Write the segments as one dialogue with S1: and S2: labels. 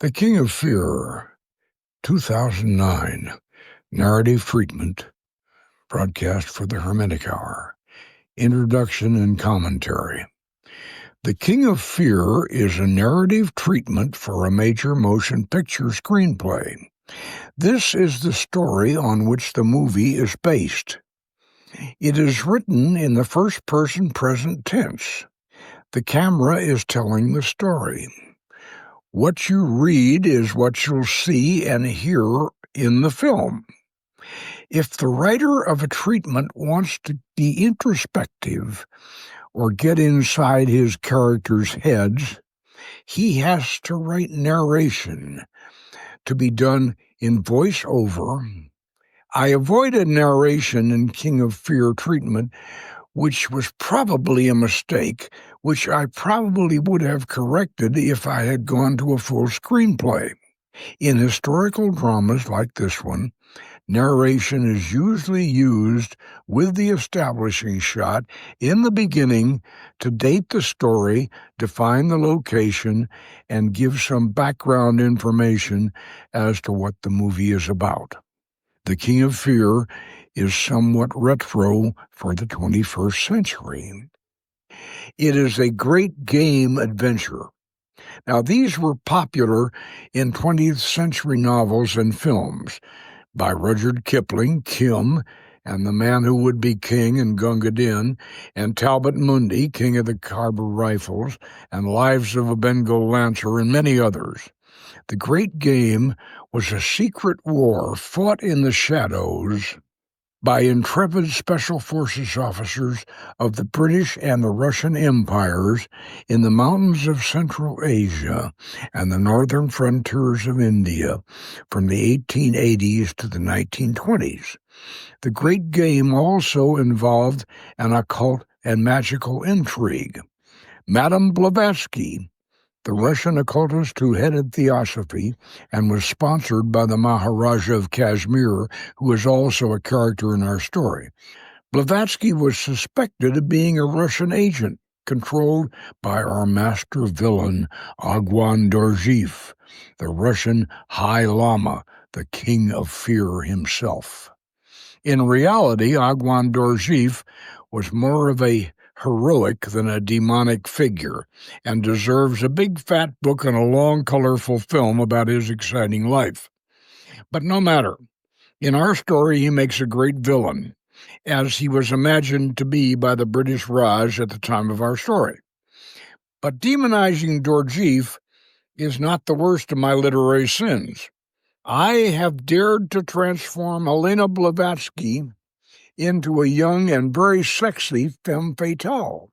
S1: The King of Fear, 2009, narrative treatment, broadcast for the Hermetic Hour, introduction and commentary. The King of Fear is a narrative treatment for a major motion picture screenplay. This is the story on which the movie is based. It is written in the first-person present tense. The camera is telling the story. What you read is what you'll see and hear in the film. If the writer of a treatment wants to be introspective or get inside his characters' heads, he has to write narration to be done in voiceover. I avoided narration in King of Fear treatment, which was probably a mistake, which I probably would have corrected if I had gone to a full screenplay. In historical dramas like this one, narration is usually used with the establishing shot in the beginning to date the story, define the location, and give some background information as to what the movie is about. The King of Fear is somewhat retro for the 21st century. It is a great game adventure. Now, these were popular in 20th century novels and films by Rudyard Kipling, Kim, and The Man Who Would Be King and Gunga Din, and Talbot Mundy, King of the Khyber Rifles, and Lives of a Bengal Lancer, and many others. The Great Game was a secret war fought in the shadows by intrepid Special Forces officers of the British and the Russian empires in the mountains of Central Asia and the northern frontiers of India from the 1880s to the 1920s. The Great Game also involved an occult and magical intrigue. Madame Blavatsky, the Russian occultist who headed Theosophy and was sponsored by the Maharaja of Kashmir, who is also a character in our story. Blavatsky was suspected of being a Russian agent controlled by our master villain, Vaughan, the Russian High Lama, the King of Fear himself. In reality, Vaughan was more of a heroic than a demonic figure, and deserves a big fat book and a long, colorful film about his exciting life. But no matter. In our story, he makes a great villain, as he was imagined to be by the British Raj at the time of our story. But demonizing Dorjiev is not the worst of my literary sins. I have dared to transform Helena Blavatsky into a young and very sexy femme fatale.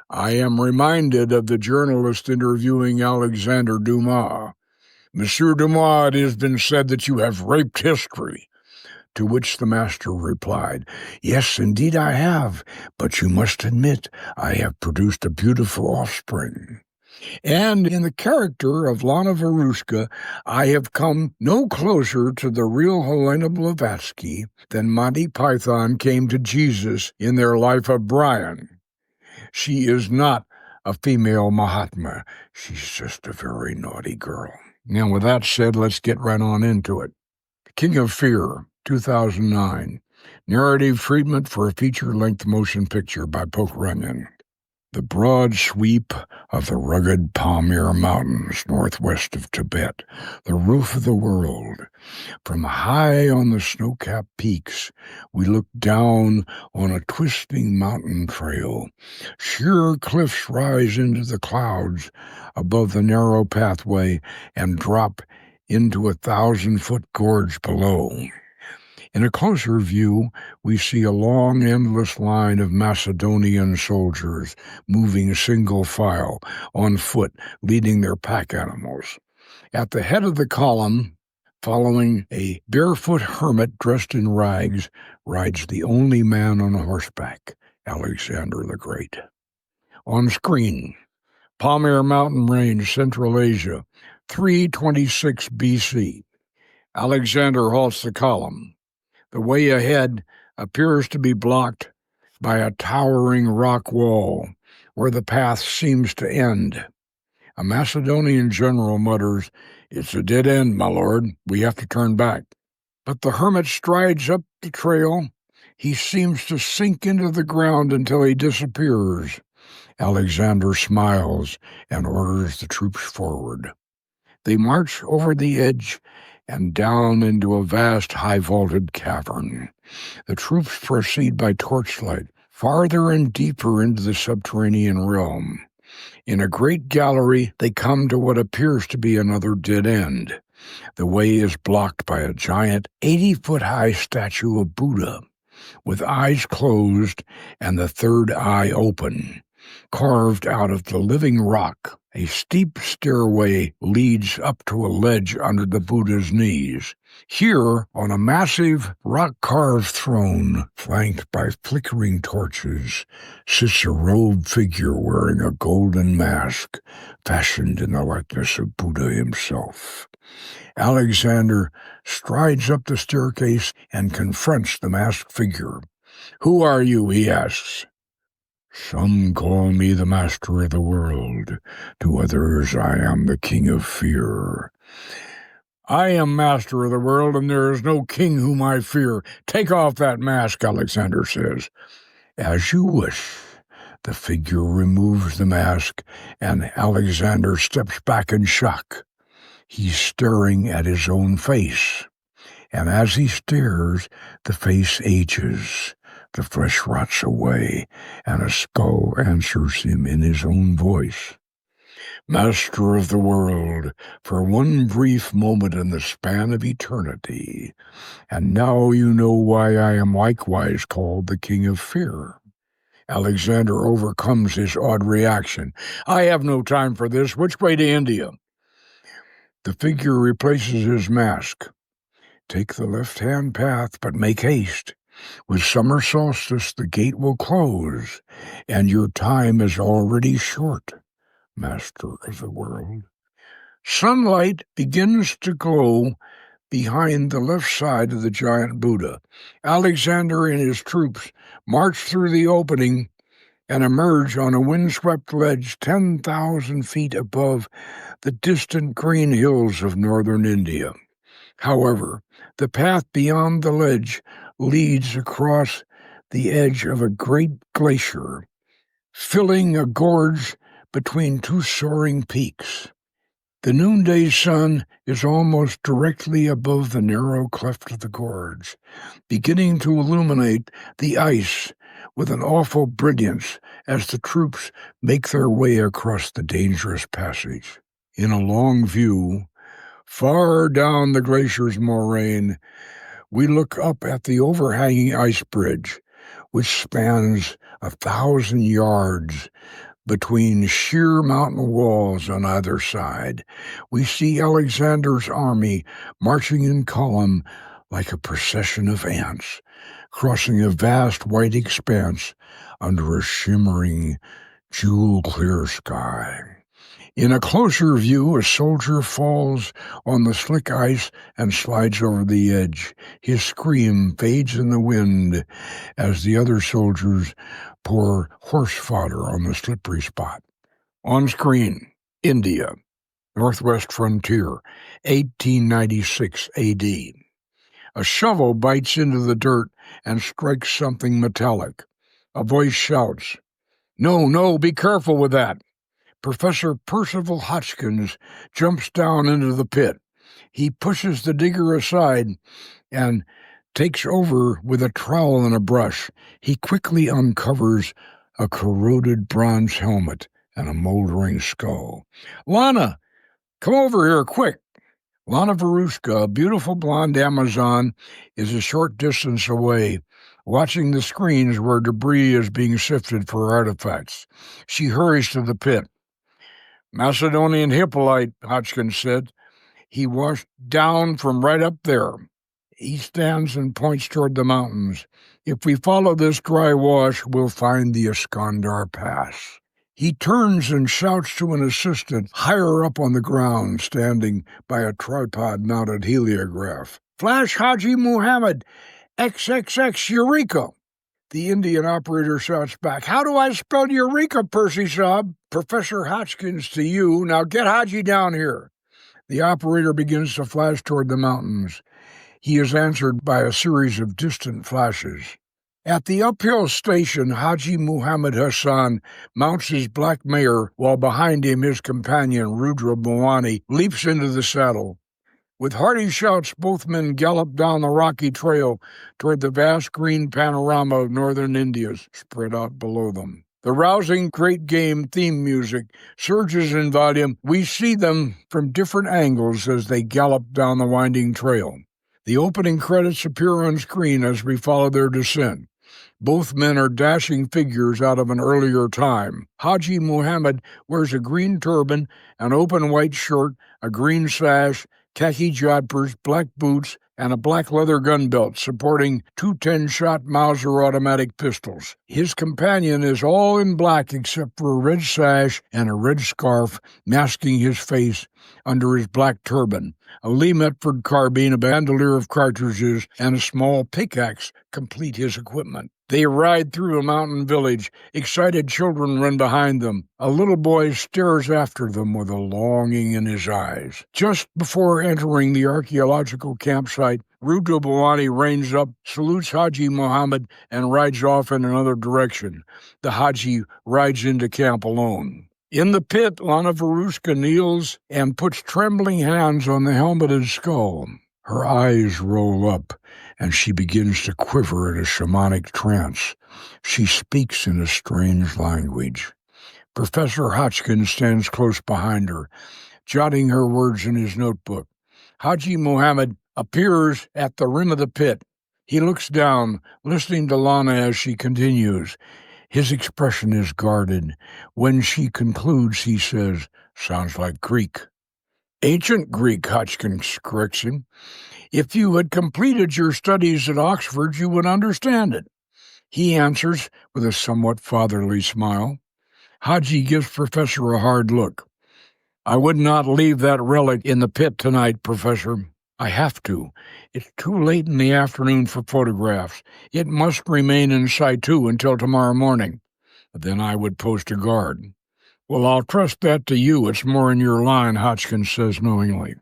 S1: I am reminded of the journalist interviewing Alexander Dumas. Monsieur Dumas, it has been said that you have raped history. To which the master replied, yes, indeed I have, but you must admit I have produced a beautiful offspring. And in the character of Lana Varushka, I have come no closer to the real Helena Blavatsky than Monty Python came to Jesus in their Life of Brian. She is not a female Mahatma. She's just a very naughty girl. Now, with that said, let's get right on into it. King of Fear, 2009. Narrative treatment for a feature-length motion picture by Poke Runyon. The broad sweep of the rugged Pamir Mountains northwest of Tibet, the roof of the world. From high on the snow-capped peaks, we look down on a twisting mountain trail. Sheer cliffs rise into the clouds above the narrow pathway and drop into a 1,000-foot gorge below. In a closer view, we see a long, endless line of Macedonian soldiers moving single file, on foot, leading their pack animals. At the head of the column, following a barefoot hermit dressed in rags, rides the only man on horseback, Alexander the Great. On screen, Pamir Mountain Range, Central Asia, 326 BC. Alexander halts the column. The way ahead appears to be blocked by a towering rock wall where the path seems to end. A Macedonian general mutters, It's a dead end, my lord. We have to turn back. But the hermit strides up the trail. He seems to sink into the ground until he disappears. Alexander smiles and orders the troops forward. They march over the edge and down into a vast, high-vaulted cavern. The troops proceed by torchlight, farther and deeper into the subterranean realm. In a great gallery, they come to what appears to be another dead end. The way is blocked by a giant 80-foot-high statue of Buddha, with eyes closed and the third eye open, carved out of the living rock. A steep stairway leads up to a ledge under the Buddha's knees. Here, on a massive rock-carved throne, flanked by flickering torches, sits a robed figure wearing a golden mask, fashioned in the likeness of Buddha himself. Alexander strides up the staircase and confronts the masked figure. "Who are you?" he asks. "Some call me the master of the world. To others I am the king of fear." "I am master of the world, and there is no king whom I fear. Take off that mask," Alexander says. "As you wish." The figure removes the mask, and Alexander steps back in shock. He's staring at his own face, and as he stares, the face ages. The flesh rots away, and a skull answers him in his own voice. "Master of the world, for one brief moment in the span of eternity, and now you know why I am likewise called the King of Fear." Alexander overcomes his odd reaction. "I have no time for this. Which way to India?" The figure replaces his mask. "Take the left-hand path, but make haste. With summer solstice, the gate will close, and your time is already short, master of the world." Sunlight begins to glow behind the left side of the giant Buddha. Alexander and his troops march through the opening and emerge on a windswept ledge 10,000 feet above the distant green hills of northern India. However, the path beyond the ledge leads across the edge of a great glacier, filling a gorge between two soaring peaks. The noonday sun is almost directly above the narrow cleft of the gorge, beginning to illuminate the ice with an awful brilliance as the troops make their way across the dangerous passage. In a long view, far down the glacier's moraine, we look up at the overhanging ice bridge, which spans 1,000 yards between sheer mountain walls on either side. We see Alexander's army marching in column like a procession of ants, crossing a vast white expanse under a shimmering, jewel-clear sky. In a closer view, a soldier falls on the slick ice and slides over the edge. His scream fades in the wind as the other soldiers pour horse fodder on the slippery spot. On screen, India, Northwest Frontier, 1896 AD. A shovel bites into the dirt and strikes something metallic. A voice shouts, No, be careful with that." Professor Percival Hotchkiss jumps down into the pit. He pushes the digger aside and takes over with a trowel and a brush. He quickly uncovers a corroded bronze helmet and a moldering skull. "Lana, come over here, quick." Lana Varushka, a beautiful blonde Amazon, is a short distance away, watching the screens where debris is being sifted for artifacts. She hurries to the pit. "Macedonian Hippolyte," Hotchkiss said. "He washed down from right up there." He stands and points toward the mountains. "If we follow this dry wash, we'll find the Iskandar Pass." He turns and shouts to an assistant higher up on the ground, standing by a tripod-mounted heliograph. "Flash Hajji Mahmoud XXX Eureka!" The Indian operator shouts back, "How do I spell Eureka, Percy Saab?" "Professor Hotchkiss to you. Now get Hajji down here." The operator begins to flash toward the mountains. He is answered by a series of distant flashes. At the uphill station, Hajji Mahmoud Hassan mounts his black mare, while behind him his companion, Rudra Bhawani, leaps into the saddle. With hearty shouts, both men gallop down the rocky trail toward the vast green panorama of northern India spread out below them. The rousing Great Game theme music surges in volume. We see them from different angles as they gallop down the winding trail. The opening credits appear on screen as we follow their descent. Both men are dashing figures out of an earlier time. Hajji Mahmoud wears a green turban, an open white shirt, a green sash, khaki jodhpurs, black boots, and a black leather gun belt supporting two 10-shot Mauser automatic pistols. His companion is all in black except for a red sash and a red scarf masking his face under his black turban. A Lee Metford carbine, a bandolier of cartridges, and a small pickaxe complete his equipment. They ride through a mountain village. Excited children run behind them. A little boy stares after them with a longing in his eyes. Just before entering the archaeological campsite, Rudra Bhawani reins up, salutes Hajji Mahmoud, and rides off in another direction. The Hajji rides into camp alone. In the pit, Lana Varushka kneels and puts trembling hands on the helmeted skull. Her eyes roll up, and she begins to quiver in a shamanic trance. She speaks in a strange language. Professor Hodgkin stands close behind her, jotting her words in his notebook. Hajji Mahmoud appears at the rim of the pit. He looks down, listening to Lana as she continues. His expression is guarded. When she concludes, he says, "Sounds like Greek." "Ancient Greek," Hodgkin corrects him. "If you had completed your studies at Oxford, you would understand it." He answers with a somewhat fatherly smile. Hajji gives Professor a hard look. "I would not leave that relic in the pit tonight, Professor. I have to. It's too late in the afternoon for photographs. It must remain in situ until tomorrow morning. Then I would post a guard." "Well, I'll trust that to you. It's more in your line," Hodgkin says knowingly.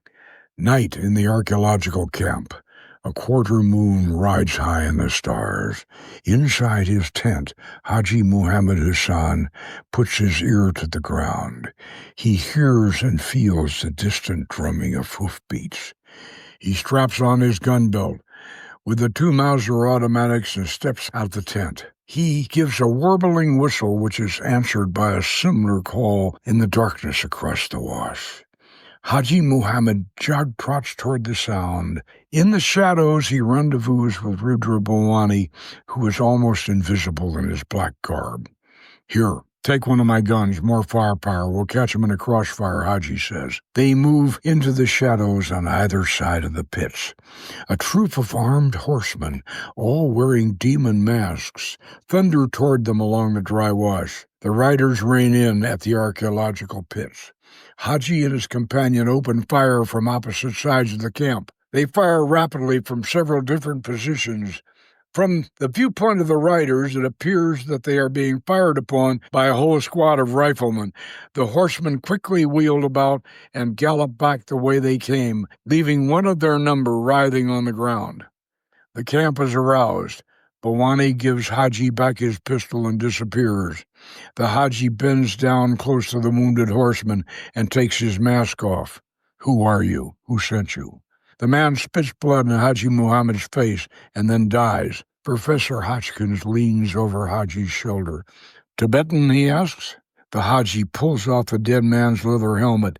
S1: Night in the archaeological camp. A quarter moon rides high in the stars. Inside his tent, Hajji Mahmoud Hassan puts his ear to the ground. He hears and feels the distant drumming of hoofbeats. He straps on his gun belt with the two Mauser automatics and steps out of the tent. He gives a warbling whistle which is answered by a similar call in the darkness across the wash. Hajji Mahmoud jog-trots toward the sound. In the shadows, he rendezvous with Rudra Bhawani, who is almost invisible in his black garb. "Here, take one of my guns, more firepower. We'll catch him in a crossfire," Hajji says. They move into the shadows on either side of the pits. A troop of armed horsemen, all wearing demon masks, thunder toward them along the dry wash. The riders rein in at the archaeological pits. Hajji and his companion open fire from opposite sides of the camp. They fire rapidly from several different positions. From the viewpoint of the riders, it appears that they are being fired upon by a whole squad of riflemen. The horsemen quickly wheeled about and galloped back the way they came, leaving one of their number writhing on the ground. The camp is aroused. Bhawani gives Hajji back his pistol and disappears. The Hajji bends down close to the wounded horseman and takes his mask off. "Who are you? Who sent you?" The man spits blood in Hajji Mahmoud's face and then dies. Professor Hodgkins leans over Hajji's shoulder. "Tibetan?" he asks. The Hajji pulls off the dead man's leather helmet,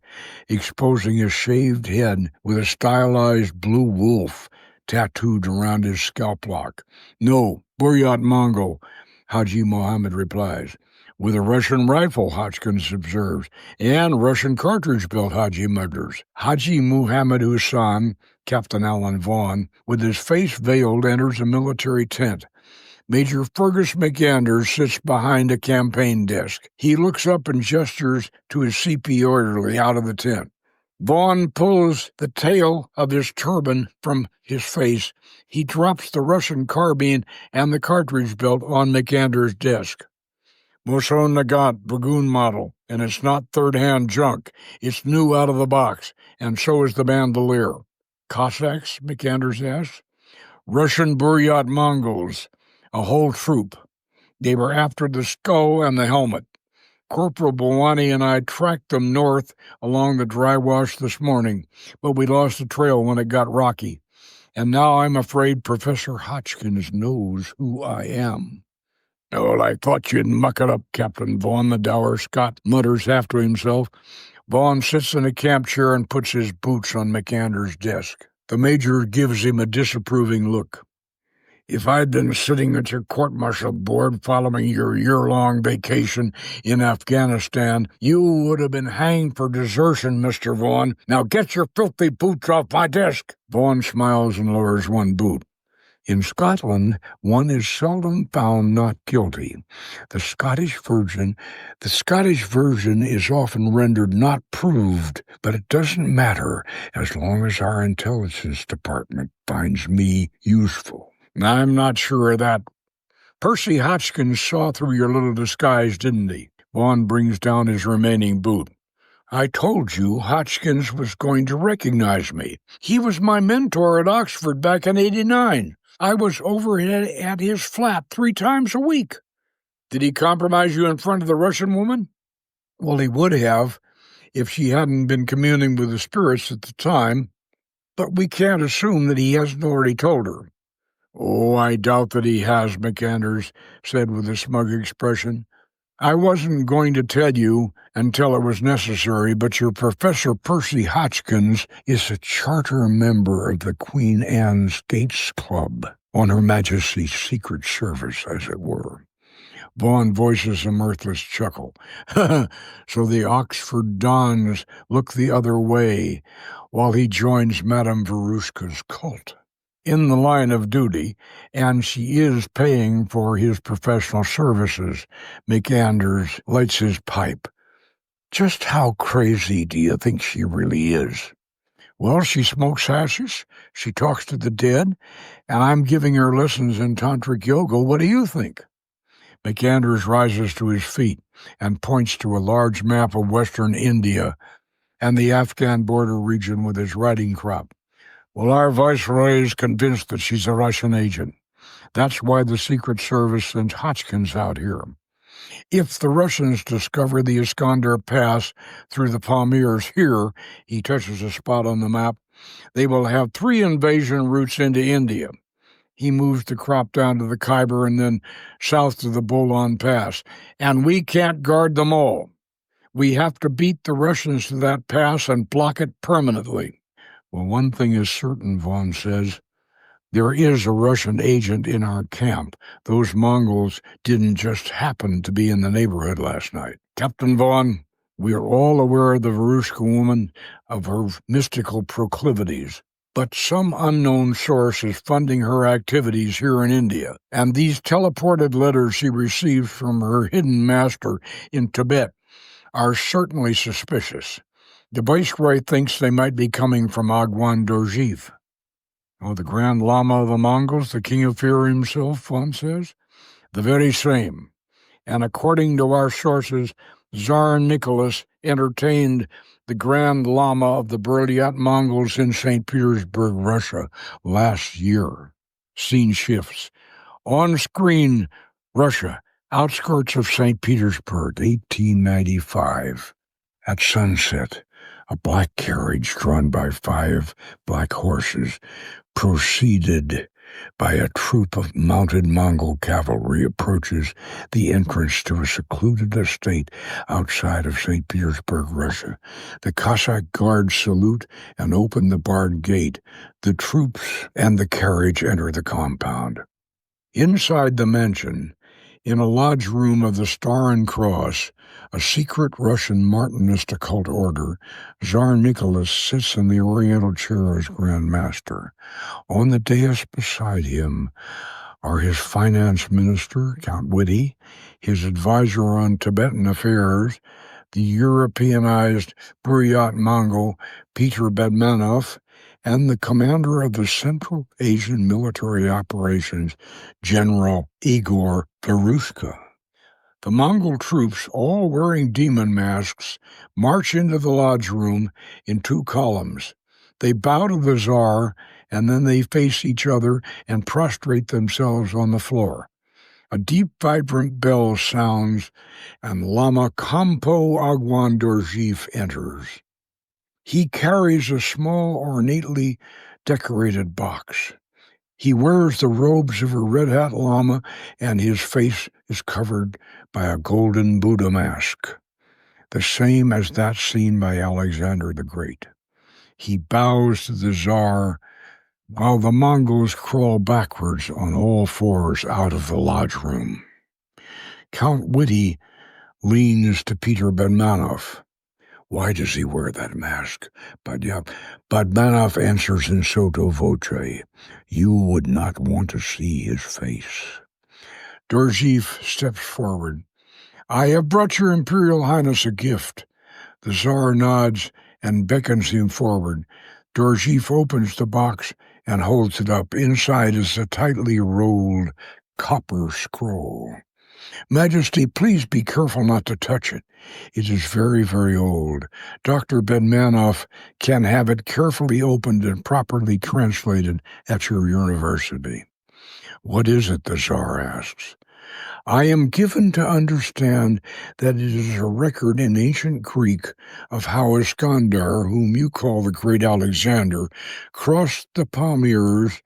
S1: exposing a shaved head with a stylized blue wolf tattooed around his scalp lock. "No, Buryat Mongol," Hajji Mahmoud replies. "With a Russian rifle," Hodgkins observes, "and Russian cartridge belt," Hajji mutters. Hajji Mahmoud Hassan, Captain Alan Vaughan, with his face veiled, enters a military tent. Major Fergus McAnders sits behind a campaign desk. He looks up and gestures to his CP orderly out of the tent. Vaughan pulls the tail of his turban from his face. He drops the Russian carbine and the cartridge belt on McAnders' desk. Moson Nagant Dragoon model, and it's not third-hand junk. It's new out of the box, and so is the bandolier. Cossacks? McAndrews asked. Russian Buryat Mongols, a whole troop. They were after the skull and the helmet. Corporal Bawani and I tracked them north along the dry wash this morning, but we lost the trail when it got rocky. And now I'm afraid Professor Hodgkins knows who I am. Oh, I thought you'd muck it up, Captain Vaughan, the dour Scot mutters half to himself. Vaughan sits in a camp chair and puts his boots on McAndrews' desk. The major gives him a disapproving look. If I'd been sitting at your court-martial board following your year-long vacation in Afghanistan, you would have been hanged for desertion, Mr. Vaughan. Now get your filthy boots off my desk. Vaughan smiles and lowers one boot. In Scotland, one is seldom found not guilty. The Scottish version is often rendered not proved, but it doesn't matter as long as our intelligence department finds me useful. I'm not sure of that. Percy Hodgkins saw through your little disguise, didn't he? Vaughan brings down his remaining boot. I told you Hodgkins was going to recognize me. He was my mentor at Oxford back in '89. I was over at his flat 3 times a week. Did he compromise you in front of the Russian woman? Well, he would have if she hadn't been communing with the spirits at the time, but we can't assume that he hasn't already told her. Oh, I doubt that he has, McAndrews said with a smug expression. I wasn't going to tell you until it was necessary, but your Professor Percy Hodgkins is a charter member of the Queen Anne's Skates Club, on Her Majesty's Secret Service, as it were. Vaughan voices a mirthless chuckle. So the Oxford Dons look the other way while he joins Madame Varushka's cult. In the line of duty, and she is paying for his professional services. McAndrews lights his pipe. Just how crazy do you think she really is? Well, she smokes hashish, she talks to the dead, and I'm giving her lessons in tantric yoga. What do you think? McAndrews rises to his feet and points to a large map of western India and the Afghan border region with his riding crop. Well, our viceroy is convinced that she's a Russian agent. That's why the Secret Service sent Hodgkins out here. If the Russians discover the Iskander Pass through the Pamirs here, he touches a spot on the map, they will have 3 invasion routes into India. He moves the crop down to the Khyber and then south to the Bolan Pass. And we can't guard them all. We have to beat the Russians to that pass and block it permanently. Well, one thing is certain, Vaughan says. There is a Russian agent in our camp. Those Mongols didn't just happen to be in the neighborhood last night. Captain Vaughan, we are all aware of the Varushka woman, of her mystical proclivities. But some unknown source is funding her activities here in India, and these teleported letters she received from her hidden master in Tibet are certainly suspicious. The Viceroy thinks they might be coming from Agwan Dorjiv. Oh, the Grand Lama of the Mongols, the King of Fear himself, one says? The very same. And according to our sources, Tsar Nicholas entertained the Grand Lama of the Buryat Mongols in St. Petersburg, Russia, last year. Scene shifts. On screen, Russia, outskirts of St. Petersburg, 1895. At sunset, a black carriage drawn by 5 black horses, preceded by a troop of mounted Mongol cavalry, approaches the entrance to a secluded estate outside of St. Petersburg, Russia. The Cossack guards salute and open the barred gate. The troops and the carriage enter the compound. Inside the mansion, in a lodge room of the Star and Cross, a secret Russian Martinist occult order, Tsar Nicholas sits in the oriental chair as Grand Master. On the dais beside him are his finance minister, Count Witte, his advisor on Tibetan affairs, the Europeanized Buryat Mongol, Peter Bedmanov, and the commander of the Central Asian military operations, General Igor Varushka. The Mongol troops, all wearing demon masks, march into the lodge room in 2 columns. They bow to the Tsar, and then they face each other and prostrate themselves on the floor. A deep, vibrant bell sounds, and Lama Kampo Agwan Dorjiev enters. He carries a small, ornately decorated box. He wears the robes of a Red Hat Lama, and his face is covered by a golden Buddha mask, the same as that seen by Alexander the Great. He bows to the Tsar, while the Mongols crawl backwards on all fours out of the lodge room. Count Witte leans to Peter Badmanov. Why does he wear that mask? Badmanov answers in sotto voce. You would not want to see his face. Dorjiev steps forward. I have brought your Imperial Highness a gift. The Tsar nods and beckons him forward. Dorjiev opens the box and holds it up. Inside is a tightly rolled copper scroll. Majesty, please be careful not to touch it. It is very, very old. Dr. Badmanov can have it carefully opened and properly translated at your university. What is it, the Tsar asks. I am given to understand that it is a record in ancient Greek of how Iskandar, whom you call the Great Alexander, crossed the Pamirs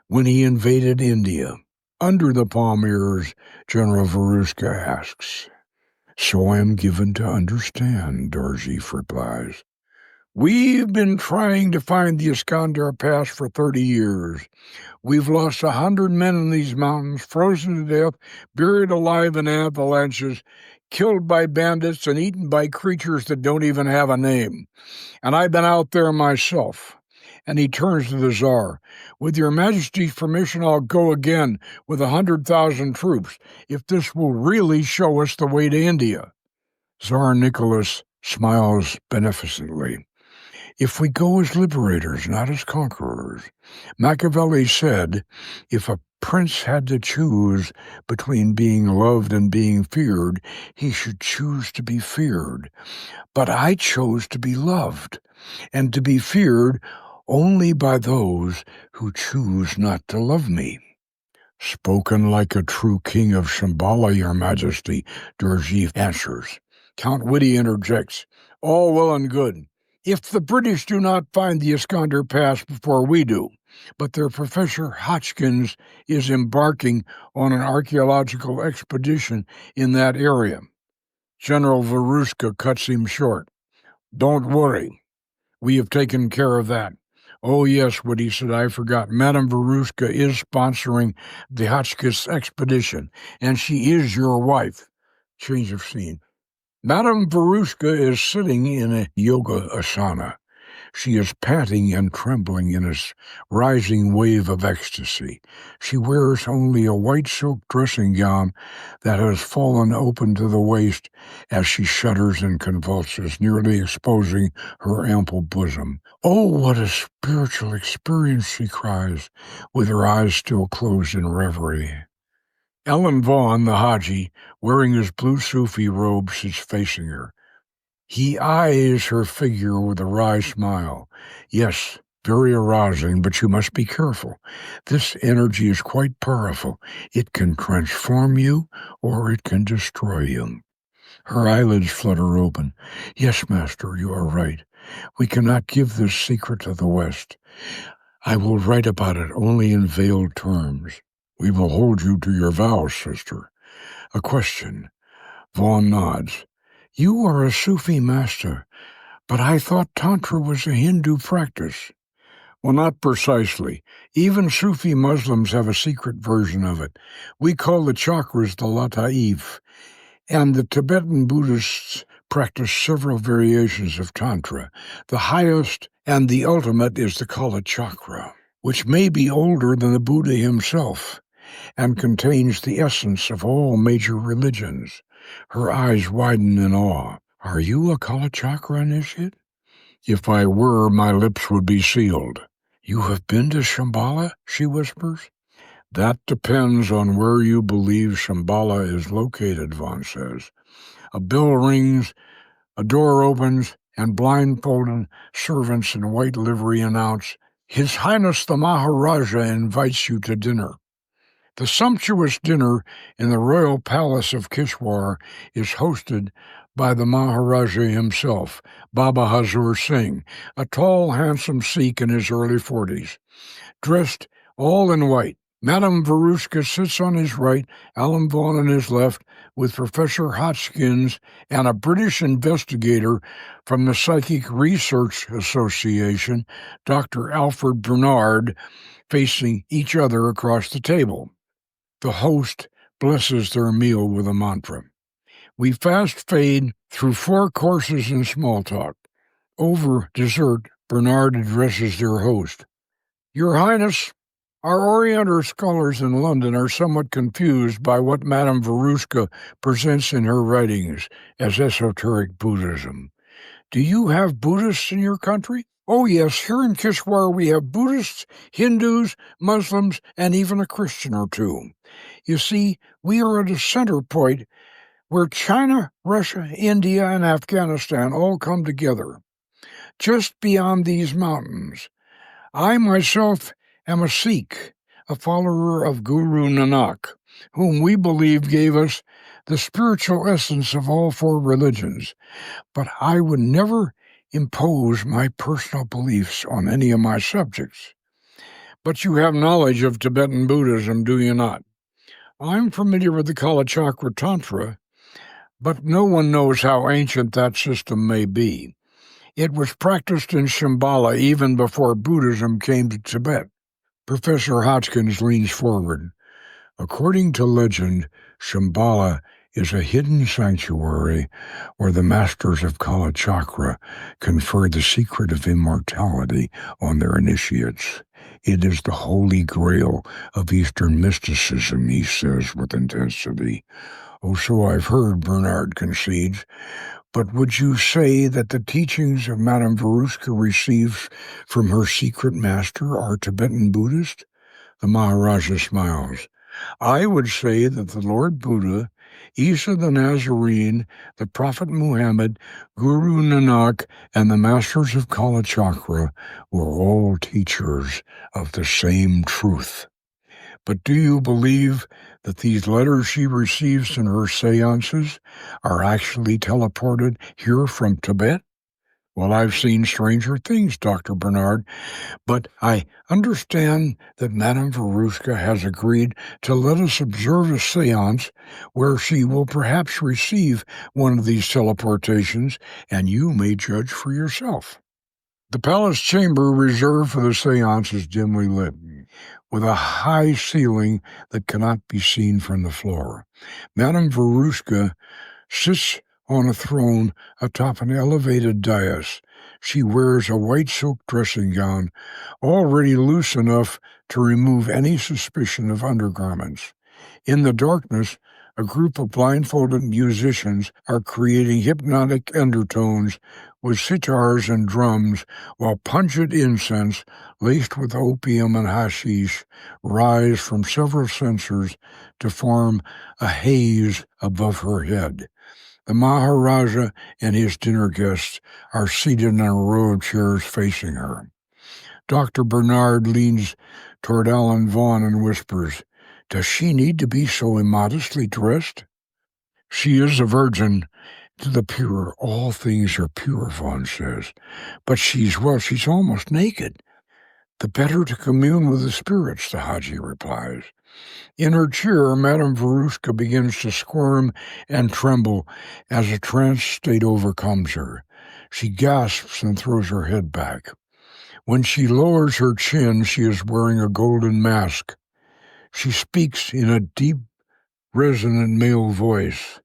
S1: when he invaded India. Under the Pamirs, General Varushka asks. So I am given to understand, Dorjiev replies. We've been trying to find the Iskandar Pass for 30 years. We've lost 100 men in these mountains, frozen to death, buried alive in avalanches, killed by bandits, and eaten by creatures that don't even have a name. And I've been out there myself. And he turns to the Tsar. With your Majesty's permission, I'll go again with 100,000 troops, if this will really show us the way to India. Tsar Nicholas smiles beneficently. If we go as liberators, not as conquerors. Machiavelli said, if a prince had to choose between being loved and being feared, he should choose to be feared. But I chose to be loved, and to be feared only by those who choose not to love me. Spoken like a true king of Shambhala, your Majesty, Dorjiev answers. Count Witte interjects. All well and good. If the British do not find the Iskandar Pass before we do, but their Professor Hotchkins is embarking on an archaeological expedition in that area. General Varushka cuts him short. Don't worry. We have taken care of that. Oh, yes, Witte said, I forgot. Madame Varushka is sponsoring the Hotchkiss expedition, and she is your wife. Change of scene. Madame Varushka is sitting in a yoga asana. She is panting and trembling in a rising wave of ecstasy. She wears only a white silk dressing gown that has fallen open to the waist as she shudders and convulses, nearly exposing her ample bosom. Oh, what a spiritual experience, she cries, with her eyes still closed in reverie. Ellen Vaughan, the Hajji, wearing his blue Sufi robes, is facing her. He eyes her figure with a wry smile. Yes, very arousing, but you must be careful. This energy is quite powerful. It can transform you, or it can destroy you. Her eyelids flutter open. Yes, Master, you are right. We cannot give this secret to the West. I will write about it only in veiled terms. We will hold you to your vows, sister. A question. Vaughan nods. You are a Sufi master, but I thought Tantra was a Hindu practice. Well, not precisely. Even Sufi Muslims have a secret version of it. We call the chakras the Lataif, and the Tibetan Buddhists practice several variations of Tantra. The highest and the ultimate is the Kala Chakra, which may be older than the Buddha himself, and contains the essence of all major religions. Her eyes widen in awe. Are you a Kala Chakra initiate? If I were, my lips would be sealed. You have been to Shambhala? She whispers. That depends on where you believe Shambhala is located, Vaughan says. A bell rings, a door opens, and blindfolded servants in white livery announce, "His Highness the Maharaja invites you to dinner." The sumptuous dinner in the royal palace of Kishwar is hosted by the Maharaja himself, Baba Hazur Singh, a tall, handsome Sikh in his early 40s, dressed all in white. Madame Varushka sits on his right, Alan Vaughan on his left, with Professor Hotchkins and a British investigator from the Psychic Research Association, Dr. Alfred Bernard, facing each other across the table. The host blesses their meal with a mantra. We fast fade through 4 courses in small talk. Over dessert, Bernard addresses their host. Your Highness, our Oriental scholars in London are somewhat confused by what Madame Varushka presents in her writings as esoteric Buddhism. Do you have Buddhists in your country? Oh yes, here in Kishwar we have Buddhists, Hindus, Muslims, and even a Christian or two. You see, we are at a center point where China, Russia, India, and Afghanistan all come together. Just beyond these mountains, I myself am a Sikh, a follower of Guru Nanak, whom we believe gave us the spiritual essence of all 4 religions. But I would never impose my personal beliefs on any of my subjects. But you have knowledge of Tibetan Buddhism, do you not? I'm familiar with the Kalachakra Tantra, but no one knows how ancient that system may be. It was practiced in Shambhala even before Buddhism came to Tibet. Professor Hotchkins leans forward. According to legend, Shambhala is a hidden sanctuary where the masters of Kalachakra confer the secret of immortality on their initiates. It is the holy grail of Eastern mysticism, he says with intensity. Oh, so I've heard, Bernard concedes. But would you say that the teachings of Madame Varushka receives from her secret master are Tibetan Buddhist? The Maharaja smiles. I would say that the Lord Buddha, Isa the Nazarene, the Prophet Muhammad, Guru Nanak, and the Masters of Kalachakra were all teachers of the same truth. But do you believe that these letters she receives in her seances are actually teleported here from Tibet? Well, I've seen stranger things, Dr. Bernard, but I understand that Madame Varushka has agreed to let us observe a seance where she will perhaps receive one of these teleportations, and you may judge for yourself. The palace chamber reserved for the seance is dimly lit, with a high ceiling that cannot be seen from the floor. Madame Varushka sits on a throne atop an elevated dais. She wears a white silk dressing gown, already loose enough to remove any suspicion of undergarments. In the darkness, a group of blindfolded musicians are creating hypnotic undertones with sitars and drums, while pungent incense, laced with opium and hashish, rise from several censers to form a haze above her head. The Maharaja and his dinner guests are seated in a row of chairs facing her. Dr. Bernard leans toward Alan Vaughan and whispers, Does she need to be so immodestly dressed? She is a virgin. To the pure, all things are pure, Vaughan says. But she's almost naked. The better to commune with the spirits, the Hajji replies. In her chair, Madame Varushka begins to squirm and tremble as a trance state overcomes her. She gasps and throws her head back. When she lowers her chin, she is wearing a golden mask. She speaks in a deep, resonant male voice.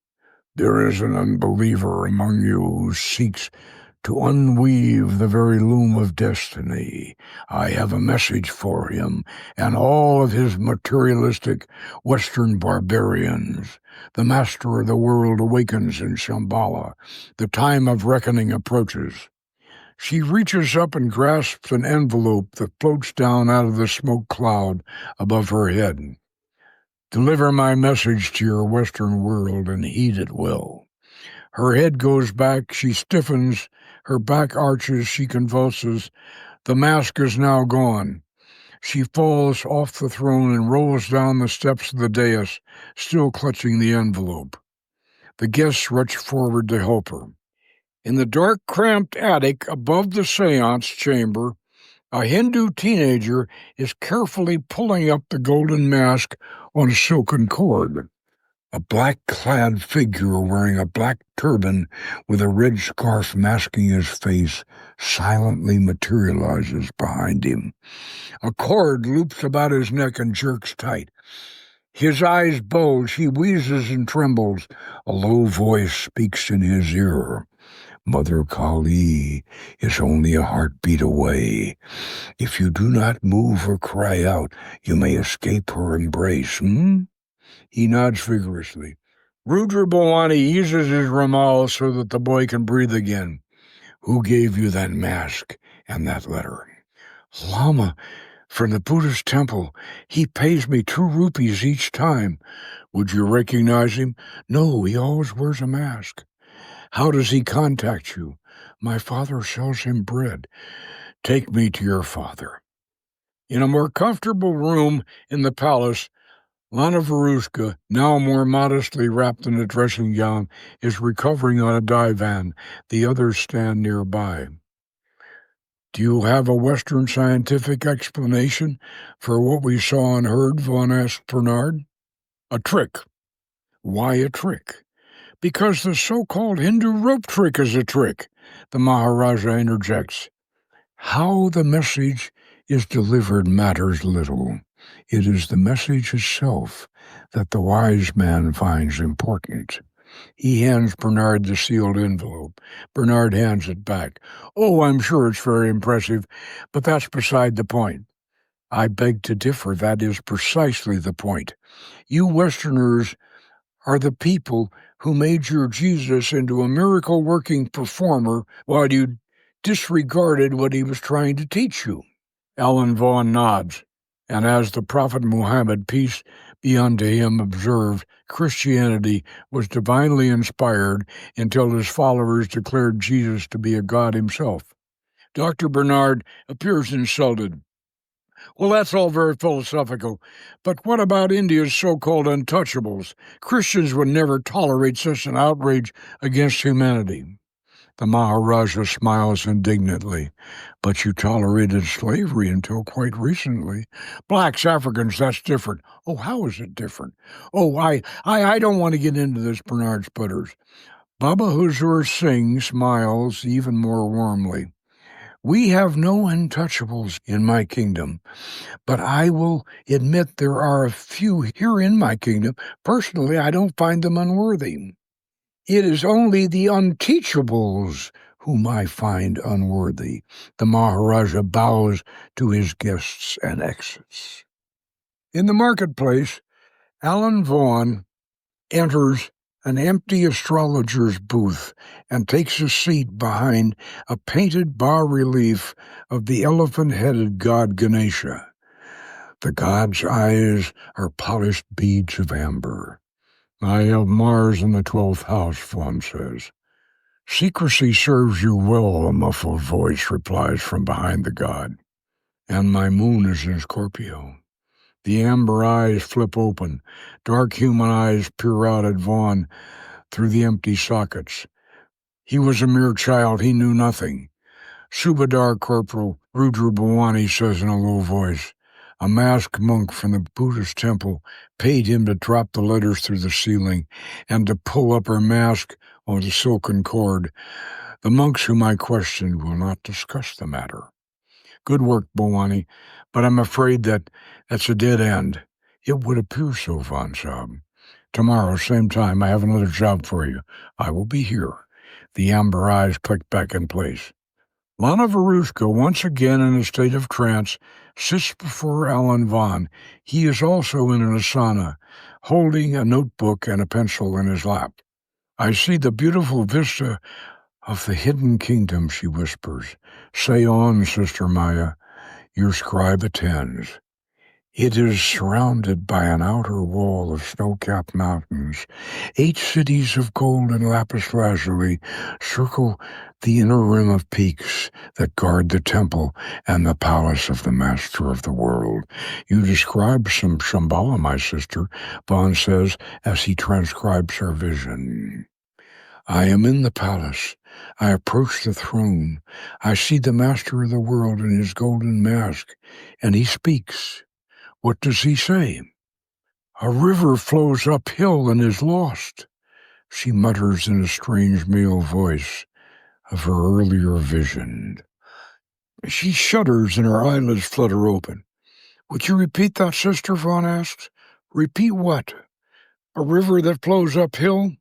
S1: There is an unbeliever among you who seeks to unweave the very loom of destiny. I have a message for him and all of his materialistic Western barbarians. The master of the world awakens in Shambhala. The time of reckoning approaches. She reaches up and grasps an envelope that floats down out of the smoke cloud above her head. Deliver my message to your Western world and heed it well. Her head goes back, she stiffens, her back arches, she convulses. The mask is now gone. She falls off the throne and rolls down the steps of the dais, still clutching the envelope. The guests rush forward to help her. In the dark, cramped attic above the seance chamber, a Hindu teenager is carefully pulling up the golden mask on a silken cord. A black-clad figure wearing a black turban with a red scarf masking his face silently materializes behind him. A cord loops about his neck and jerks tight. His eyes bulge, he wheezes and trembles. A low voice speaks in his ear. Mother Kali is only a heartbeat away. If you do not move or cry out, you may escape her embrace, He nods vigorously. Rudra Bhawani eases his rumal so that the boy can breathe again. Who gave you that mask and that letter? Lama, from the Buddhist temple. He pays me 2 rupees each time. Would you recognize him? No, he always wears a mask. How does he contact you? My father sells him bread. Take me to your father. In a more comfortable room in the palace, Lana Varushka, now more modestly wrapped in a dressing gown, is recovering on a divan. The others stand nearby. Do you have a Western scientific explanation for what we saw and heard? Vaughan asked Bernard. A trick. Why a trick? Because the so-called Hindu rope trick is a trick, the Maharaja interjects. How the message is delivered matters little. It is the message itself that the wise man finds important. He hands Bernard the sealed envelope. Bernard hands it back. Oh, I'm sure it's very impressive, but that's beside the point. I beg to differ. That is precisely the point. You Westerners are the people who made your Jesus into a miracle-working performer while you disregarded what he was trying to teach you. Alan Vaughan nods, and as the Prophet Muhammad, peace be unto him, observed, Christianity was divinely inspired until his followers declared Jesus to be a god himself. Dr. Bernard appears insulted. Well, that's all very philosophical, but what about India's so-called untouchables? Christians would never tolerate such an outrage against humanity. The Maharaja smiles indignantly. But you tolerated slavery until quite recently. Blacks, Africans, that's different. Oh, how is it different? Oh, I don't want to get into this, Bernard sputters. Baba Huzur Singh smiles even more warmly. We have no untouchables in my kingdom, but I will admit there are a few here in my kingdom. Personally, I don't find them unworthy. It is only the unteachables whom I find unworthy. The Maharaja bows to his guests and exits. In the marketplace, Alan Vaughan enters an empty astrologer's booth and takes a seat behind a painted bas-relief of the elephant-headed god Ganesha. The god's eyes are polished beads of amber. I have Mars in the 12th house, Vaughan says. Secrecy serves you well, a muffled voice replies from behind the god. And my moon is in Scorpio. The amber eyes flip open. Dark human eyes peer out at Vaughan through the empty sockets. He was a mere child. He knew nothing. Subadar Corporal Rudra Bhawani says in a low voice, a masked monk from the Buddhist temple paid him to drop the letters through the ceiling and to pull up her mask on the silken cord. The monks whom I questioned will not discuss the matter. Good work, Bhawani, but I'm afraid that's a dead end. It would appear so, Vaughan Saab. Tomorrow, same time, I have another job for you. I will be here. The amber eyes click back in place. Lana Varushka, once again in a state of trance, sits before Alan Vaughan. He is also in an asana, holding a notebook and a pencil in his lap. I see the beautiful vista of the hidden kingdom, she whispers. Say on, Sister Maya. Your scribe attends. It is surrounded by an outer wall of snow-capped mountains. 8 cities of gold and lapis lazuli circle the inner rim of peaks that guard the temple and the palace of the master of the world. You describe some Shambhala, my sister, Vaughan says as he transcribes her vision. I am in the palace. I approach the throne. I see the master of the world in his golden mask, and he speaks. What does he say? A river flows uphill and is lost, she mutters in a strange male voice of her earlier vision. She shudders and her eyelids flutter open. Would you repeat that, sister? Vaughan asks. Repeat what? A river that flows uphill?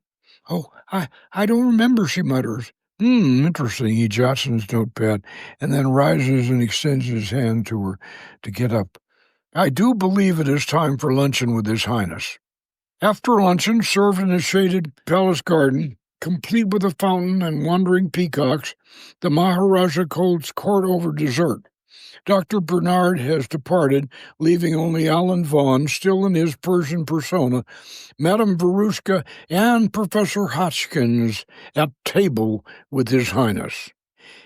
S1: Oh, I don't remember, she mutters. Interesting, he jots in his notepad, and then rises and extends his hand to her to get up. I do believe it is time for luncheon with His Highness. After luncheon, served in a shaded palace garden, complete with a fountain and wandering peacocks, the Maharaja holds court over dessert. Dr. Bernard has departed, leaving only Alan Vaughan, still in his Persian persona, Madame Varushka, and Professor Hotchkins at table with His Highness.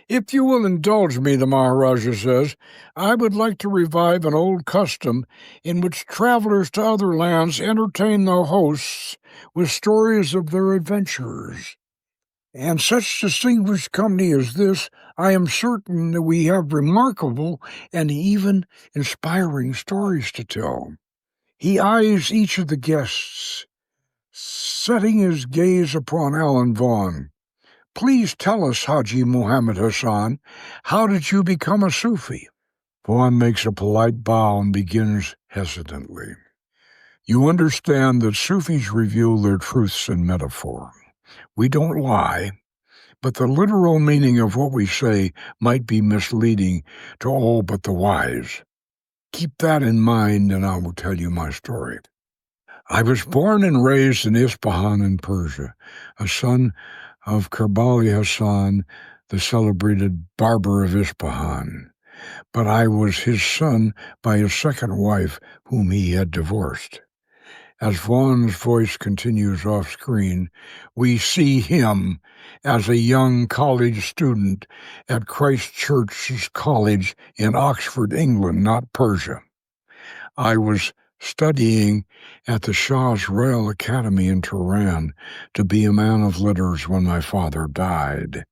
S1: If you will indulge me, the Maharaja says, I would like to revive an old custom in which travelers to other lands entertain their hosts with stories of their adventures. And such distinguished company as this, I am certain that we have remarkable and even inspiring stories to tell. He eyes each of the guests, setting his gaze upon Alan Vaughan. Please tell us, Hajji Mahmoud Hassan, how did you become a Sufi? Vaughan makes a polite bow and begins hesitantly. You understand that Sufis reveal their truths in metaphor. We don't lie, but the literal meaning of what we say might be misleading to all but the wise. Keep that in mind, and I will tell you my story. I was born and raised in Isfahan in Persia, a son of Kurbali Hassan, the celebrated barber of Isfahan. But I was his son by his second wife, whom he had divorced. As Vaughan's voice continues off-screen, we see him as a young college student at Christ Church's College in Oxford, England, not Persia. I was studying at the Shah's Royal Academy in Tehran to be a man of letters when my father died.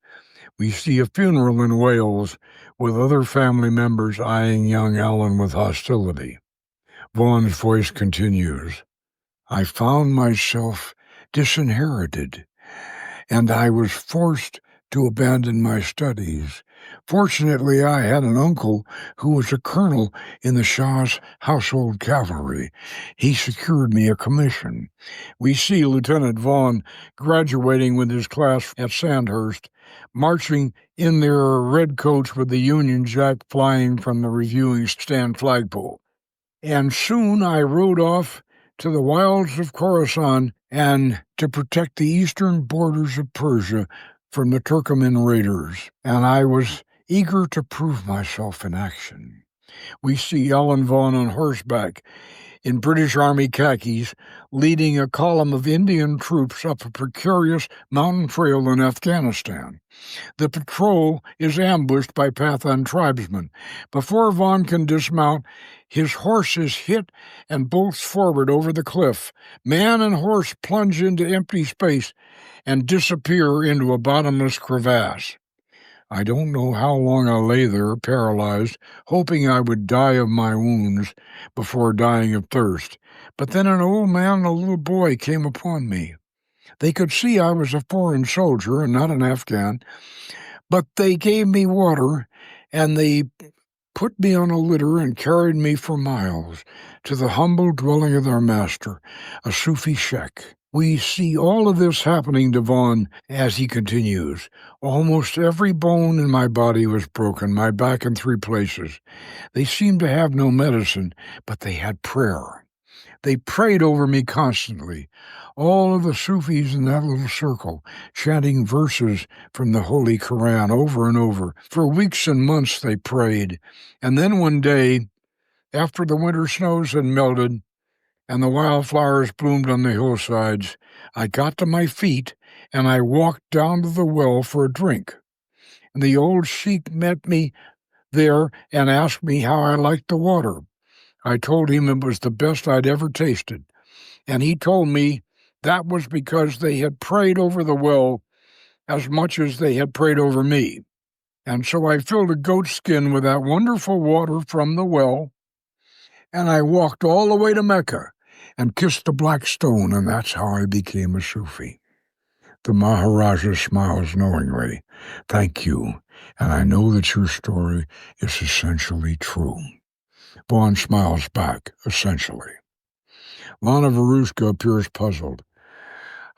S1: We see a funeral in Wales with other family members eyeing young Alan with hostility. Vaughan's voice continues. I found myself disinherited, and I was forced to abandon my studies. Fortunately, I had an uncle who was a colonel in the Shah's household cavalry. He secured me a commission. We see Lieutenant Vaughan graduating with his class at Sandhurst, marching in their red coats with the Union Jack flying from the reviewing stand flagpole. And soon I rode off to the wilds of Khorasan and to protect the eastern borders of Persia from the Turkoman raiders, and I was eager to prove myself in action. We see Alan Vaughan on horseback in British Army khakis, leading a column of Indian troops up a precarious mountain trail in Afghanistan. The patrol is ambushed by Pathan tribesmen. Before Vaughan can dismount, his horse is hit and bolts forward over the cliff. Man and horse plunge into empty space and disappear into a bottomless crevasse. I don't know how long I lay there, paralyzed, hoping I would die of my wounds before dying of thirst. But then an old man and a little boy came upon me. They could see I was a foreign soldier and not an Afghan, but they gave me water, and they put me on a litter and carried me for miles to the humble dwelling of their master, a Sufi sheikh. We see all of this happening to Vaughan as he continues. Almost every bone in my body was broken, my back in 3 places. They seemed to have no medicine, but they had prayer. They prayed over me constantly. All of the Sufis in that little circle, chanting verses from the Holy Quran over and over. For weeks and months they prayed. And then one day, After the winter snows had melted and the wildflowers bloomed on the hillsides, I got to my feet and I walked down to the well for a drink. And the old sheik met me there and asked me how I liked the water. I told him it was the best I'd ever tasted, and he told me that was because they had prayed over the well as much as they had prayed over me. And so I filled a goat skin with that wonderful water from the well, and I walked all the way to Mecca and kissed the black stone, and that's how I became a Sufi. The Maharaja smiles knowingly. Thank you, and I know that your story is essentially true. Vaughan smiles back, essentially. Lana Varushka appears puzzled.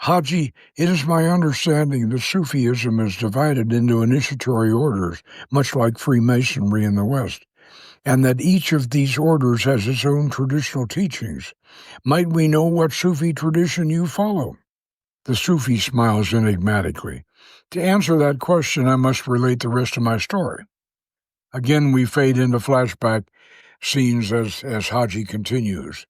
S1: Hajji, it is my understanding that Sufism is divided into initiatory orders, much like Freemasonry in the West, and that each of these orders has its own traditional teachings. Might we know what Sufi tradition you follow? The Sufi smiles enigmatically. To answer that question, I must relate the rest of my story. Again, we fade into flashback scenes as Hajji continues.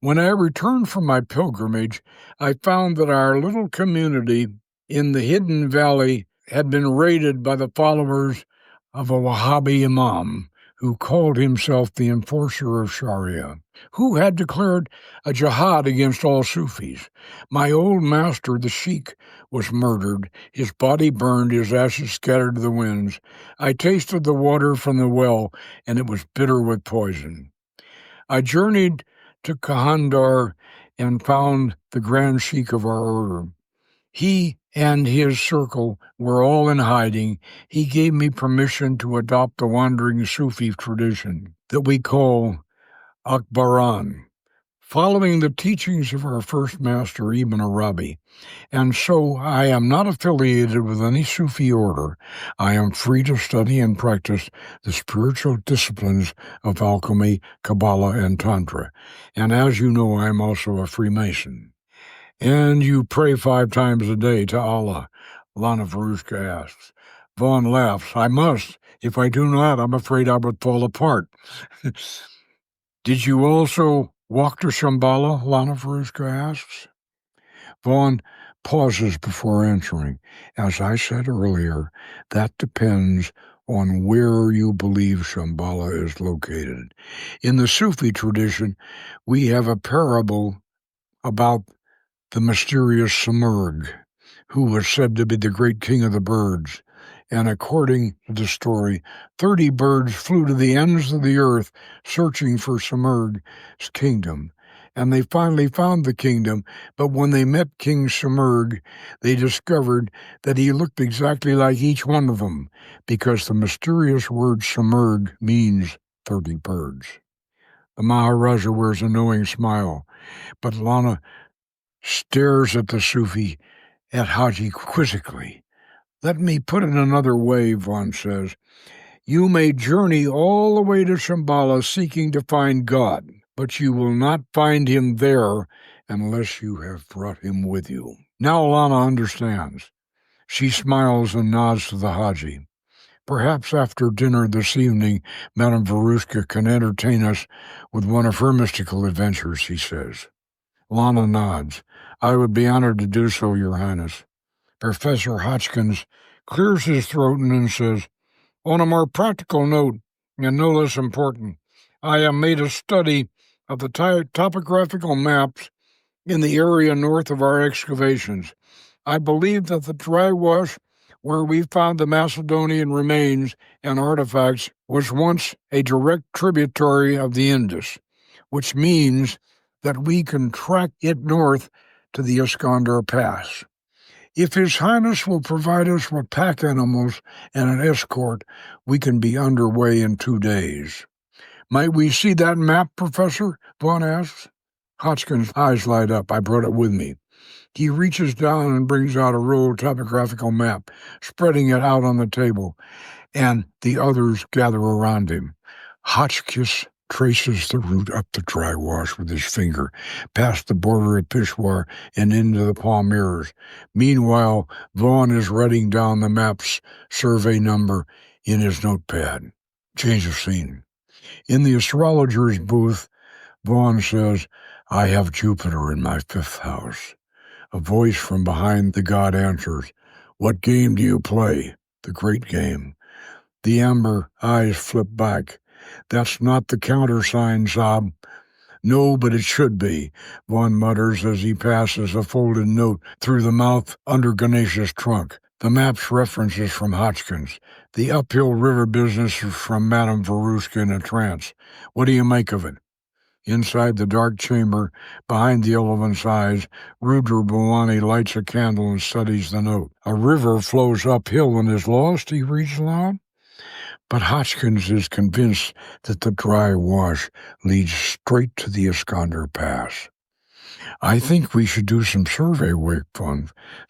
S1: When I returned from my pilgrimage, I found that our little community in the hidden valley had been raided by the followers of a Wahhabi imam who called himself the enforcer of Sharia, who had declared a jihad against all Sufis. My old master, the sheikh, was murdered, his body burned, his ashes scattered to the winds. I tasted the water from the well, and it was bitter with poison. I journeyed to Kahandar and found the grand sheikh of our order. He and his circle were all in hiding. He gave me permission to adopt the wandering Sufi tradition that we call Akbaran, following the teachings of our first master, Ibn Arabi. And so I am not affiliated with any Sufi order. I am free to study and practice the spiritual disciplines of alchemy, Kabbalah, and Tantra. And as you know, I am also a Freemason. And you pray 5 times a day to Allah, Lana Varushka asks. Vaughan laughs. I must. If I do not, I'm afraid I would fall apart. Did you also walk to Shambhala, Lana Varushka asks. Vaughan pauses before answering. As I said earlier, that depends on where you believe Shambhala is located. In the Sufi tradition, we have a parable about the mysterious Simurgh, who was said to be the great king of the birds. And according to the story, 30 birds flew to the ends of the earth searching for Simurgh's kingdom. And they finally found the kingdom, but when they met King Simurgh, they discovered that he looked exactly like each one of them, because the mysterious word Simurgh means 30 birds. The Maharaja wears a knowing smile, but Lana stares at the Sufi, at Hajji quizzically. Let me put it another way, Vaughan says. You may journey all the way to Shambhala seeking to find God, but you will not find him there unless you have brought him with you. Now Lana understands. She smiles and nods to the Hajji. Perhaps after dinner this evening, Madame Varushka can entertain us with one of her mystical adventures, he says. Lana nods. I would be honored to do so, Your Highness. Professor Hotchkins clears his throat and then says, on a more practical note, and no less important, I have made a study of the topographical maps in the area north of our excavations. I believe that the dry wash where we found the Macedonian remains and artifacts was once a direct tributary of the Indus, which means that we can track it north to the Iskandar Pass. If His Highness will provide us with pack animals and an escort, we can be underway in 2 days. Might we see that map, Professor? Vaughan asks. Hotchkins' eyes light up. I brought it with me. He reaches down and brings out a rolled topographical map, spreading it out on the table, and the others gather around him. Hotchkiss traces the route up the dry wash with his finger, past the border of Peshawar and into the Palmyras. Meanwhile, Vaughan is writing down the map's survey number in his notepad. Change of scene. In the astrologer's booth, Vaughan says, "I have Jupiter in my 5th house." A voice from behind the god answers, "What game do you play?" "The great game." The amber eyes flip back. "That's not the countersign, Sob." "No, but it should be," Vaughan mutters as he passes a folded note through the mouth under Ganesha's trunk. The map's references from Hodgkins. The uphill river business is from Madame Varushka in a trance. What do you make of it? Inside the dark chamber, behind the elephant's eyes, Rudra Bhawani lights a candle and studies the note. "A river flows uphill and is lost," he reads aloud. But Hodgkins is convinced that the dry wash leads straight to the Iskander Pass. "I think we should do some survey work,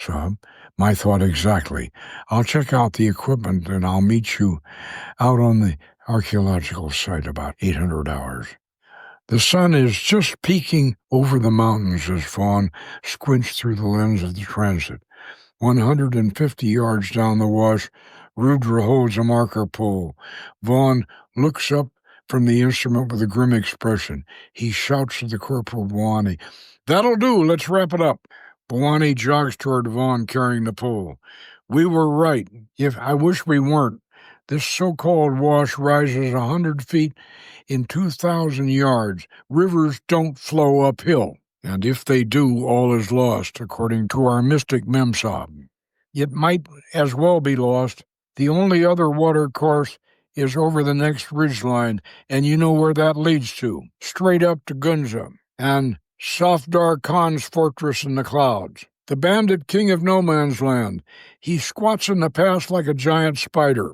S1: Sob." "My thought exactly. I'll check out the equipment and I'll meet you out on the archaeological site about 800 hours. The sun is just peeking over the mountains as Vaughan squints through the lens of the transit. 150 yards down the wash, Rudra holds a marker pole. Vaughan looks up from the instrument with a grim expression. He shouts to the Corporal Bhawani, "That'll do, let's wrap it up." Bhawani jogs toward Vaughan carrying the pole. "We were right. I wish we weren't. This so-called wash rises 100 feet in 2,000 yards. Rivers don't flow uphill. And if they do, all is lost, according to our mystic Memsahib. It might as well be lost. The only other water course is over the next ridgeline, and you know where that leads to. Straight up to Gunza and Safdar Khan's fortress in the clouds. The bandit king of no man's land. He squats in the pass like a giant spider.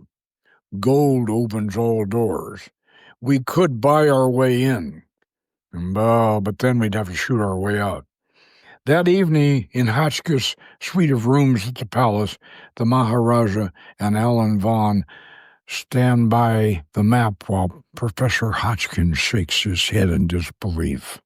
S1: Gold opens all doors. We could buy our way in. But then we'd have to shoot our way out." That evening, in Hotchkiss' suite of rooms at the palace, the Maharaja and Alan Vaughan stand by the map while Professor Hodgkins shakes his head in disbelief.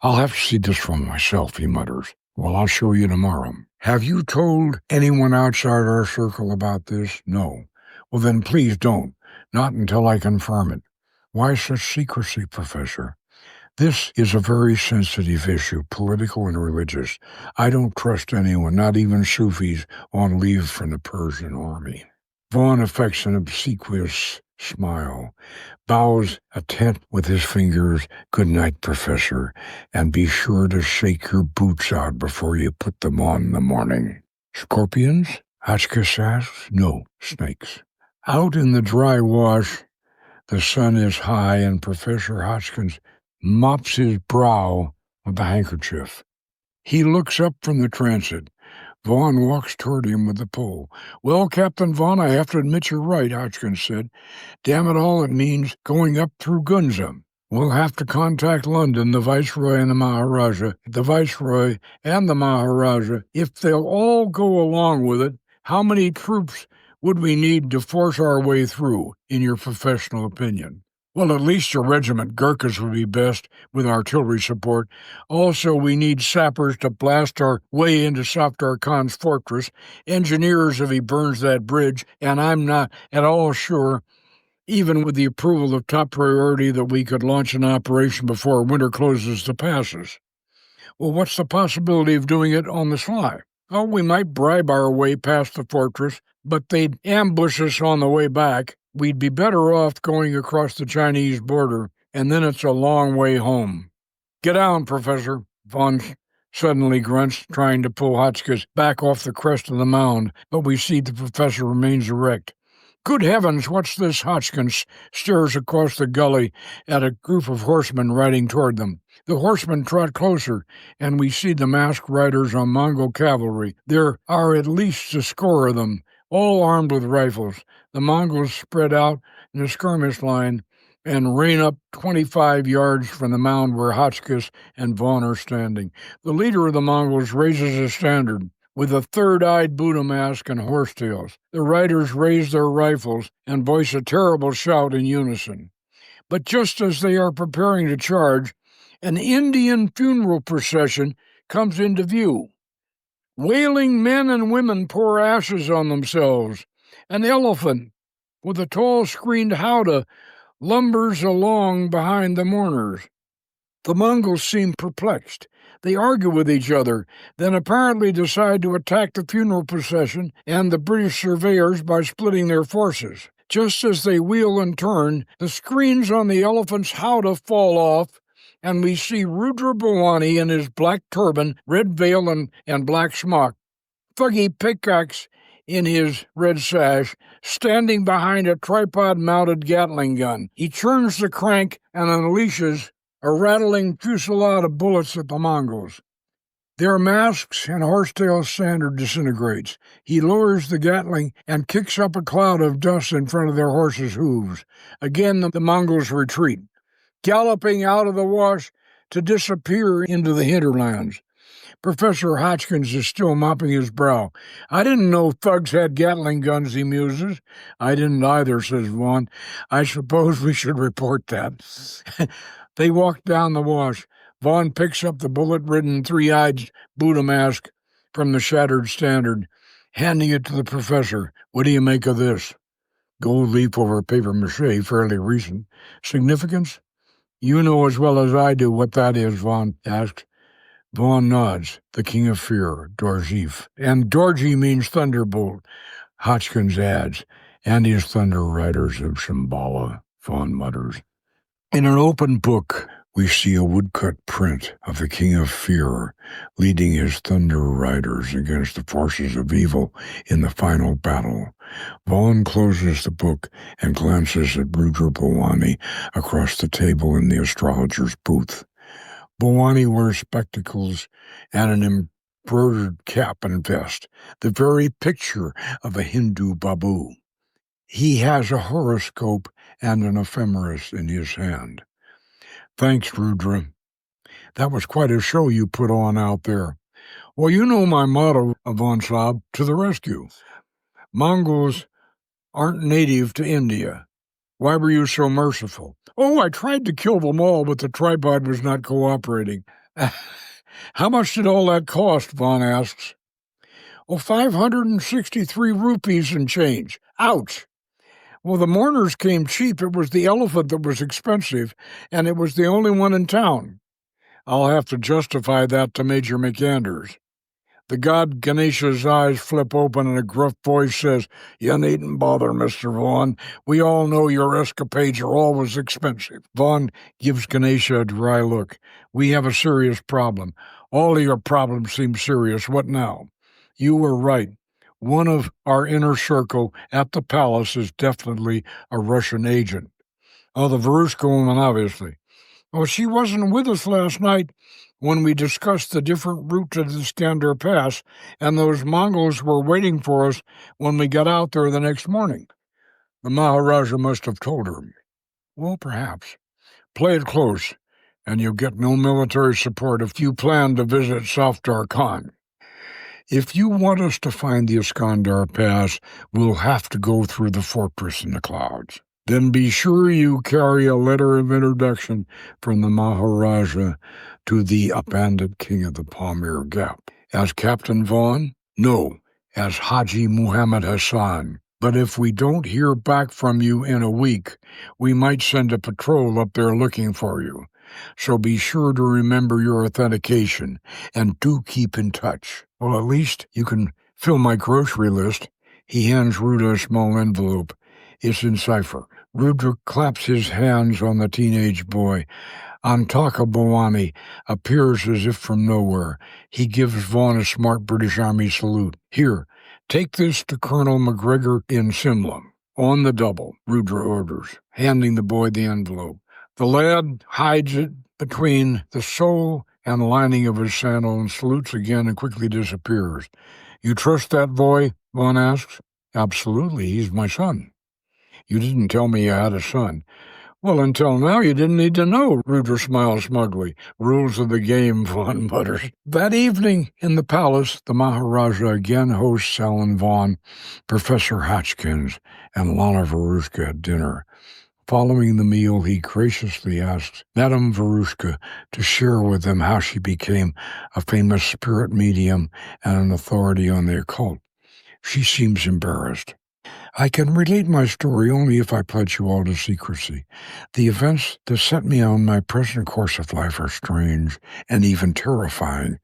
S1: "I'll have to see this for myself," he mutters. "Well, I'll show you tomorrow." "Have you told anyone outside our circle about this?" "No." "Well, then please don't. Not until I confirm it." "Why such secrecy, Professor?" "This is a very sensitive issue, political and religious. I don't trust anyone, not even Sufis on leave from the Persian army." Vaughan affects an obsequious smile, bows a tent with his fingers. "Good night, Professor, and be sure to shake your boots out before you put them on in the morning." "Scorpions?" Hotchkiss asks. "No, snakes." Out in the dry wash, the sun is high and Professor Hodgkins mops his brow with a handkerchief. He looks up from the transit. Vaughan walks toward him with the pole. "Well, Captain Vaughan, I have to admit you're right," Hodgkins said. "Damn it all, it means going up through Gunza. We'll have to contact London, the Viceroy and the Maharaja. The Viceroy and the Maharaja, if they'll all go along with it, how many troops would we need to force our way through, in your professional opinion?" "Well, at least a regiment Gurkhas would be best, with artillery support. Also, we need sappers to blast our way into Safdar Khan's fortress, engineers if he burns that bridge, and I'm not at all sure, even with the approval of top priority, that we could launch an operation before winter closes the passes." "Well, what's the possibility of doing it on the sly?" "Oh, we might bribe our way past the fortress, but they'd ambush us on the way back. We'd be better off going across the Chinese border, and then it's a long way home." "Get down, Professor," Vaughan suddenly grunts, trying to pull Hotchkiss back off the crest of the mound, but we see the professor remains erect. "Good heavens, what's this?" Hodgkins stares across the gully at a group of horsemen riding toward them. The horsemen trot closer, and we see the masked riders on Mongol cavalry. There are at least a score of them, all armed with rifles. The Mongols spread out in a skirmish line and rein up 25 yards from the mound where Hotchkiss and Vaughan are standing. The leader of the Mongols raises a standard with a third-eyed Buddha mask and horsetails. The riders raise their rifles and voice a terrible shout in unison. But just as they are preparing to charge, an Indian funeral procession comes into view. Wailing men and women pour ashes on themselves. An elephant with a tall screened howdah lumbers along behind the mourners. The Mongols seem perplexed. They argue with each other, then apparently decide to attack the funeral procession and the British surveyors by splitting their forces. Just as they wheel and turn, the screens on the elephant's howdah fall off, and we see Rudra Bhawani in his black turban, red veil, and black smock, Thuggy pickaxe in his red sash, standing behind a tripod-mounted Gatling gun. He turns the crank and unleashes a rattling fusillade of bullets at the Mongols. Their masks and horsetail standard disintegrates. He lowers the Gatling and kicks up a cloud of dust in front of their horses' hooves. Again, the Mongols retreat, galloping out of the wash to disappear into the hinterlands. Professor Hodgkins is still mopping his brow. I didn't know thugs had Gatling guns, he muses. I didn't either, says Vaughan. I suppose we should report that. They walk down the wash. Vaughan picks up the bullet-ridden, three-eyed Buddha mask from the shattered standard, handing it to the professor. What do you make of this? Gold leaf over papier-mâché, fairly recent. Significance? You know as well as I do what that is, Vaughan asked. Vaughan nods. The king of fear, Dorjif. And Dorji means thunderbolt. Hodgkins adds. And his thunder riders of Shambhala, Vaughan mutters. In an open book, we see a woodcut print of the king of fear leading his thunder riders against the forces of evil in the final battle. Vaughan closes the book and glances at Rudra Bhawani across the table in the astrologer's booth. Bhawani wears spectacles and an embroidered cap and vest, the very picture of a Hindu babu. He has a horoscope and an ephemeris in his hand. Thanks, Rudra. That was quite a show you put on out there. Well, you know my motto, Vaughan Saab, to the rescue. Mongols aren't native to India. Why were you so merciful? Oh, I tried to kill them all, but the tripod was not cooperating. How much did all that cost, Vaughan asks. Oh, 563 rupees and change. Ouch! Well, the mourners came cheap. It was the elephant that was expensive, and it was the only one in town. I'll have to justify that to Major McAnders. The god Ganesha's eyes flip open and a gruff voice says, You needn't bother, Mr. Vaughan. We all know your escapades are always expensive. Vaughan gives Ganesha a dry look. We have a serious problem. All of your problems seem serious. What now? You were right. One of our inner circle at the palace is definitely a Russian agent. Oh, the Varushka woman, obviously. Oh, she wasn't with us last night when we discussed the different route to the Iskander Pass, and those Mongols were waiting for us when we got out there the next morning. The Maharaja must have told her. Well, perhaps. Play it close, and you'll get no military support if you plan to visit Safdar Khan. If you want us to find the Iskander Pass, we'll have to go through the fortress in the clouds. Then be sure you carry a letter of introduction from the Maharaja to the abandoned king of the Pamir Gap. As Captain Vaughan? No, as Hajji Mahmoud Hassan. But if we don't hear back from you in a week, we might send a patrol up there looking for you. So be sure to remember your authentication, and do keep in touch. Well, at least you can fill my grocery list. He hands Rudra a small envelope. It's in cipher. Rudra claps his hands on the teenage boy. Antaka Bhawani appears as if from nowhere. He gives Vaughan a smart British Army salute. Here, take this to Colonel McGregor in Simla. On the double, Rudra orders, handing the boy the envelope. The lad hides it between the sole and lining of his sandal and salutes again and quickly disappears. You trust that boy? Vaughan asks. Absolutely, he's my son. You didn't tell me you had a son. Well, until now you didn't need to know, Rudra smiles smugly. Rules of the game, Vaughan mutters. That evening in the palace, the Maharaja again hosts Alan Vaughan, Professor Hodgkins, and Lana Varushka at dinner. Following the meal, he graciously asks Madame Varushka to share with them how she became a famous spirit medium and an authority on the occult. She seems embarrassed. I can relate my story only if I pledge you all to secrecy. The events that set me on my present course of life are strange and even terrifying,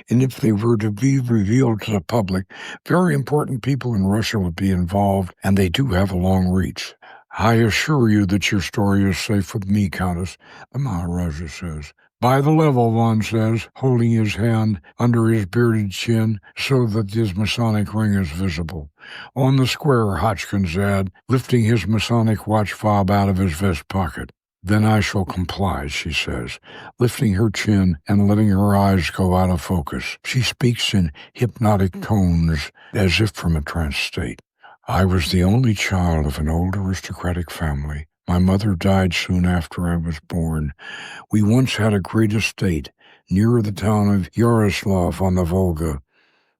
S1: and if they were to be revealed to the public, very important people in Russia would be involved, and they do have a long reach. I assure you that your story is safe with me, Countess, the Maharaja says. By the level, Vaughan says, holding his hand under his bearded chin so that his Masonic ring is visible. On the square, Hodgkins said, lifting his Masonic watch fob out of his vest pocket. Then I shall comply, she says, lifting her chin and letting her eyes go out of focus. She speaks in hypnotic tones, as if from a trance state. I was the only child of an old aristocratic family. My mother died soon after I was born. We once had a great estate near the town of Yaroslav on the Volga,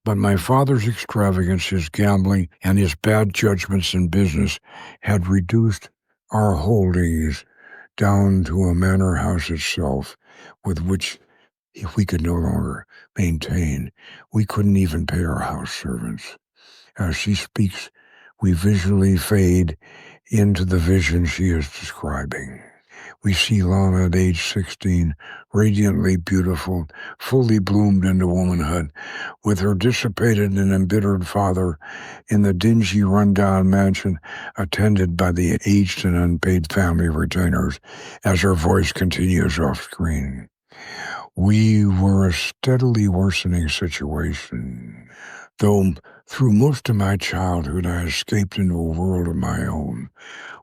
S1: but my father's extravagance, his gambling, and his bad judgments in business had reduced our holdings down to a manor house itself, with which we could no longer maintain. We couldn't even pay our house servants. As she speaks, we visually fade into the vision she is describing. We see Lana at age 16, radiantly beautiful, fully bloomed into womanhood, with her dissipated and embittered father in the dingy, run-down mansion attended by the aged and unpaid family retainers, as her voice continues off-screen. We were a steadily worsening situation, though through most of my childhood I escaped into a world of my own.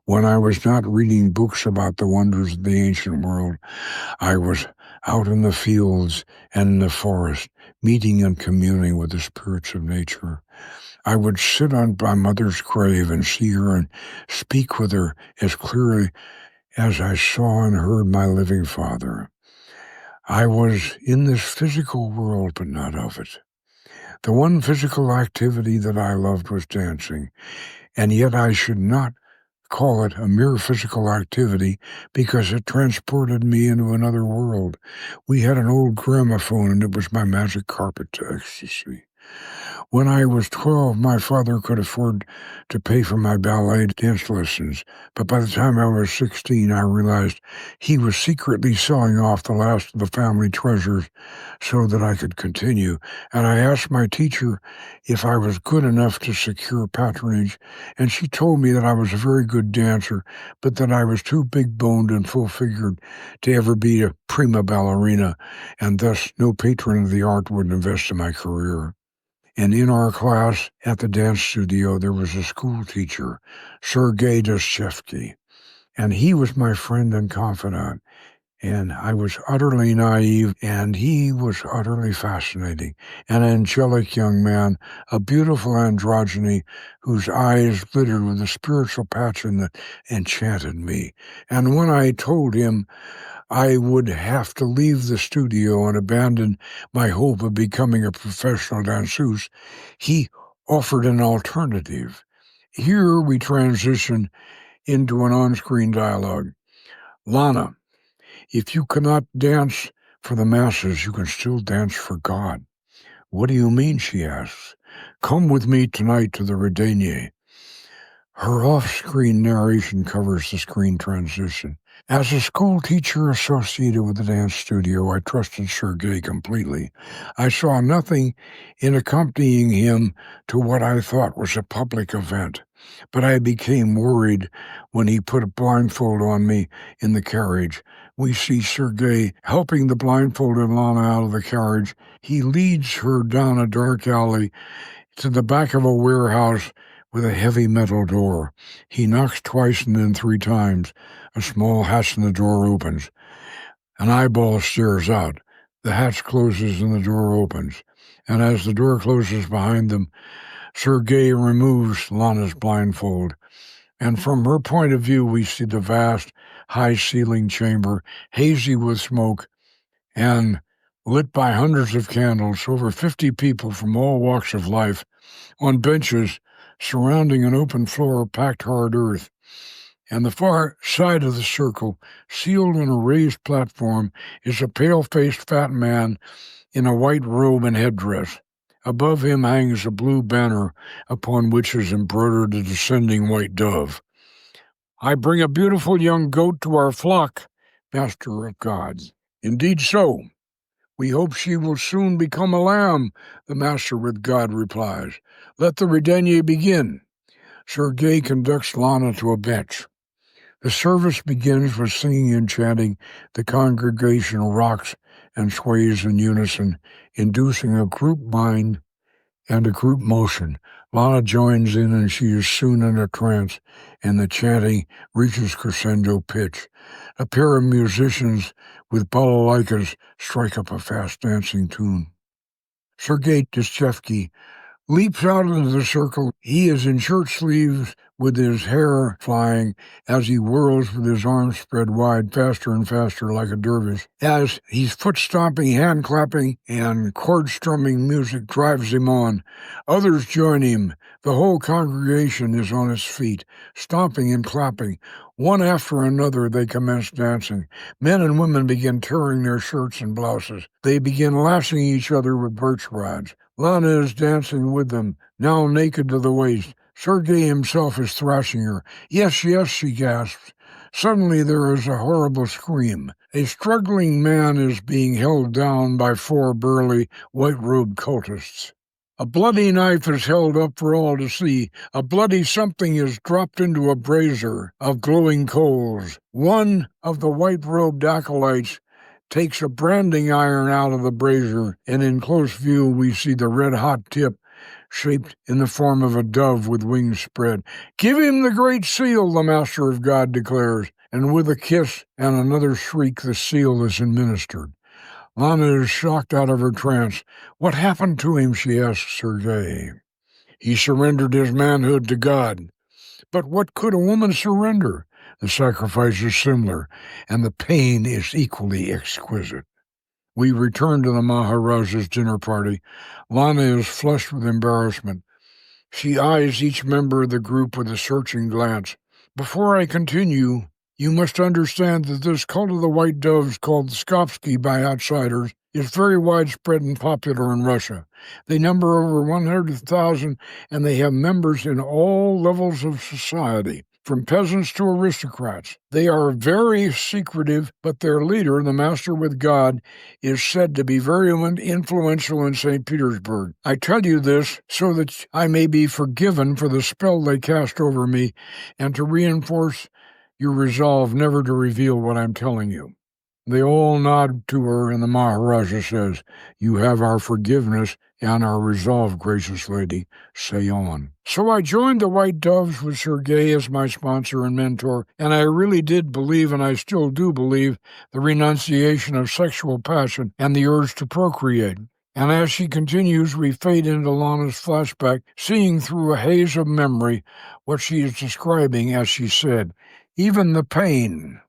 S1: When I was not reading books about the wonders of the ancient world, I was out in the fields and in the forest, meeting and communing with the spirits of nature. I would sit on my mother's grave and see her and speak with her as clearly as I saw and heard my living father. I was in this physical world, but not of it. The one physical activity that I loved was dancing, and yet I should not call it a mere physical activity because it transported me into another world. We had an old gramophone, and it was my magic carpet to ecstasy. When I was 12, my father could afford to pay for my ballet dance lessons, but by the time I was 16, I realized he was secretly selling off the last of the family treasures so that I could continue, and I asked my teacher if I was good enough to secure patronage, and she told me that I was a very good dancer, but that I was too big-boned and full-figured to ever be a prima ballerina, and thus no patron of the art would invest in my career. And in our class at the dance studio, there was a school teacher, Sergei Dostoevsky, and he was my friend and confidant. And I was utterly naive, and he was utterly fascinating. An angelic young man, a beautiful androgyny whose eyes glittered with a spiritual passion that enchanted me. And when I told him I would have to leave the studio and abandon my hope of becoming a professional danseuse, he offered an alternative. Here we transition into an on-screen dialogue. Lana, if you cannot dance for the masses, you can still dance for God. What do you mean, she asks. Come with me tonight to the Redanier. Her off-screen narration covers the screen transition. As a school teacher associated with the dance studio, I trusted Sergei completely. I saw nothing in accompanying him to what I thought was a public event, but I became worried when he put a blindfold on me in the carriage. We see Sergei helping the blindfolded Lana out of the carriage. He leads her down a dark alley to the back of a warehouse with a heavy metal door. He knocks twice and then 3 times. A small hatch in the door opens. An eyeball stares out. The hatch closes and the door opens. And as the door closes behind them, Sergei removes Lana's blindfold. And from her point of view, we see the vast, high-ceiling chamber, hazy with smoke, and lit by hundreds of candles, over 50 people from all walks of life, on benches surrounding an open floor of packed hard earth. And the far side of the circle, sealed in a raised platform, is a pale-faced fat man in a white robe and headdress. Above him hangs a blue banner upon which is embroidered a descending white dove. I bring a beautiful young goat to our flock, Master of Gods. Indeed so. We hope she will soon become a lamb, the Master with God replies. Let the redanyi begin. Sergei conducts Lana to a bench. The service begins with singing and chanting. The congregation rocks and sways in unison, inducing a group mind and a group motion. Lana joins in, and she is soon in a trance, and the chanting reaches crescendo pitch. A pair of musicians with balalaikas strike up a fast dancing tune. Sergei Dostoevsky leaps out into the circle. He is in shirt sleeves with his hair flying as he whirls with his arms spread wide, faster and faster like a dervish. As he's foot-stomping, hand-clapping, and chord-strumming music drives him on. Others join him. The whole congregation is on its feet, stomping and clapping. One after another, they commence dancing. Men and women begin tearing their shirts and blouses. They begin lashing each other with birch rods. Lana is dancing with them, now naked to the waist. Sergei himself is thrashing her. Yes, yes, she gasps. Suddenly there is a horrible scream. A struggling man is being held down by 4 burly, white-robed cultists. A bloody knife is held up for all to see. A bloody something is dropped into a brazier of glowing coals. One of the white-robed acolytes takes a branding iron out of the brazier, and in close view we see the red-hot tip shaped in the form of a dove with wings spread. Give him the great seal, the Master of God declares, and with a kiss and another shriek the seal is administered. Lana is shocked out of her trance. What happened to him, she asks Sergei. He surrendered his manhood to God. But what could a woman surrender? The sacrifice is similar, and the pain is equally exquisite. We return to the Maharaja's dinner party. Lana is flushed with embarrassment. She eyes each member of the group with a searching glance. Before I continue, you must understand that this cult of the white doves, called Skopsky by outsiders, is very widespread and popular in Russia. They number over 100,000, and they have members in all levels of society, from peasants to aristocrats. They are very secretive, but their leader, the Master with God, is said to be very influential in St. Petersburg. I tell you this so that I may be forgiven for the spell they cast over me, and to reinforce your resolve never to reveal what I'm telling you. They all nod to her, and the Maharaja says, You have our forgiveness and our resolve, gracious lady. Say on. So I joined the White Doves with Sergei as my sponsor and mentor, and I really did believe, and I still do believe, the renunciation of sexual passion and the urge to procreate. And as she continues, we fade into Lana's flashback, seeing through a haze of memory what she is describing as she said, even the pain.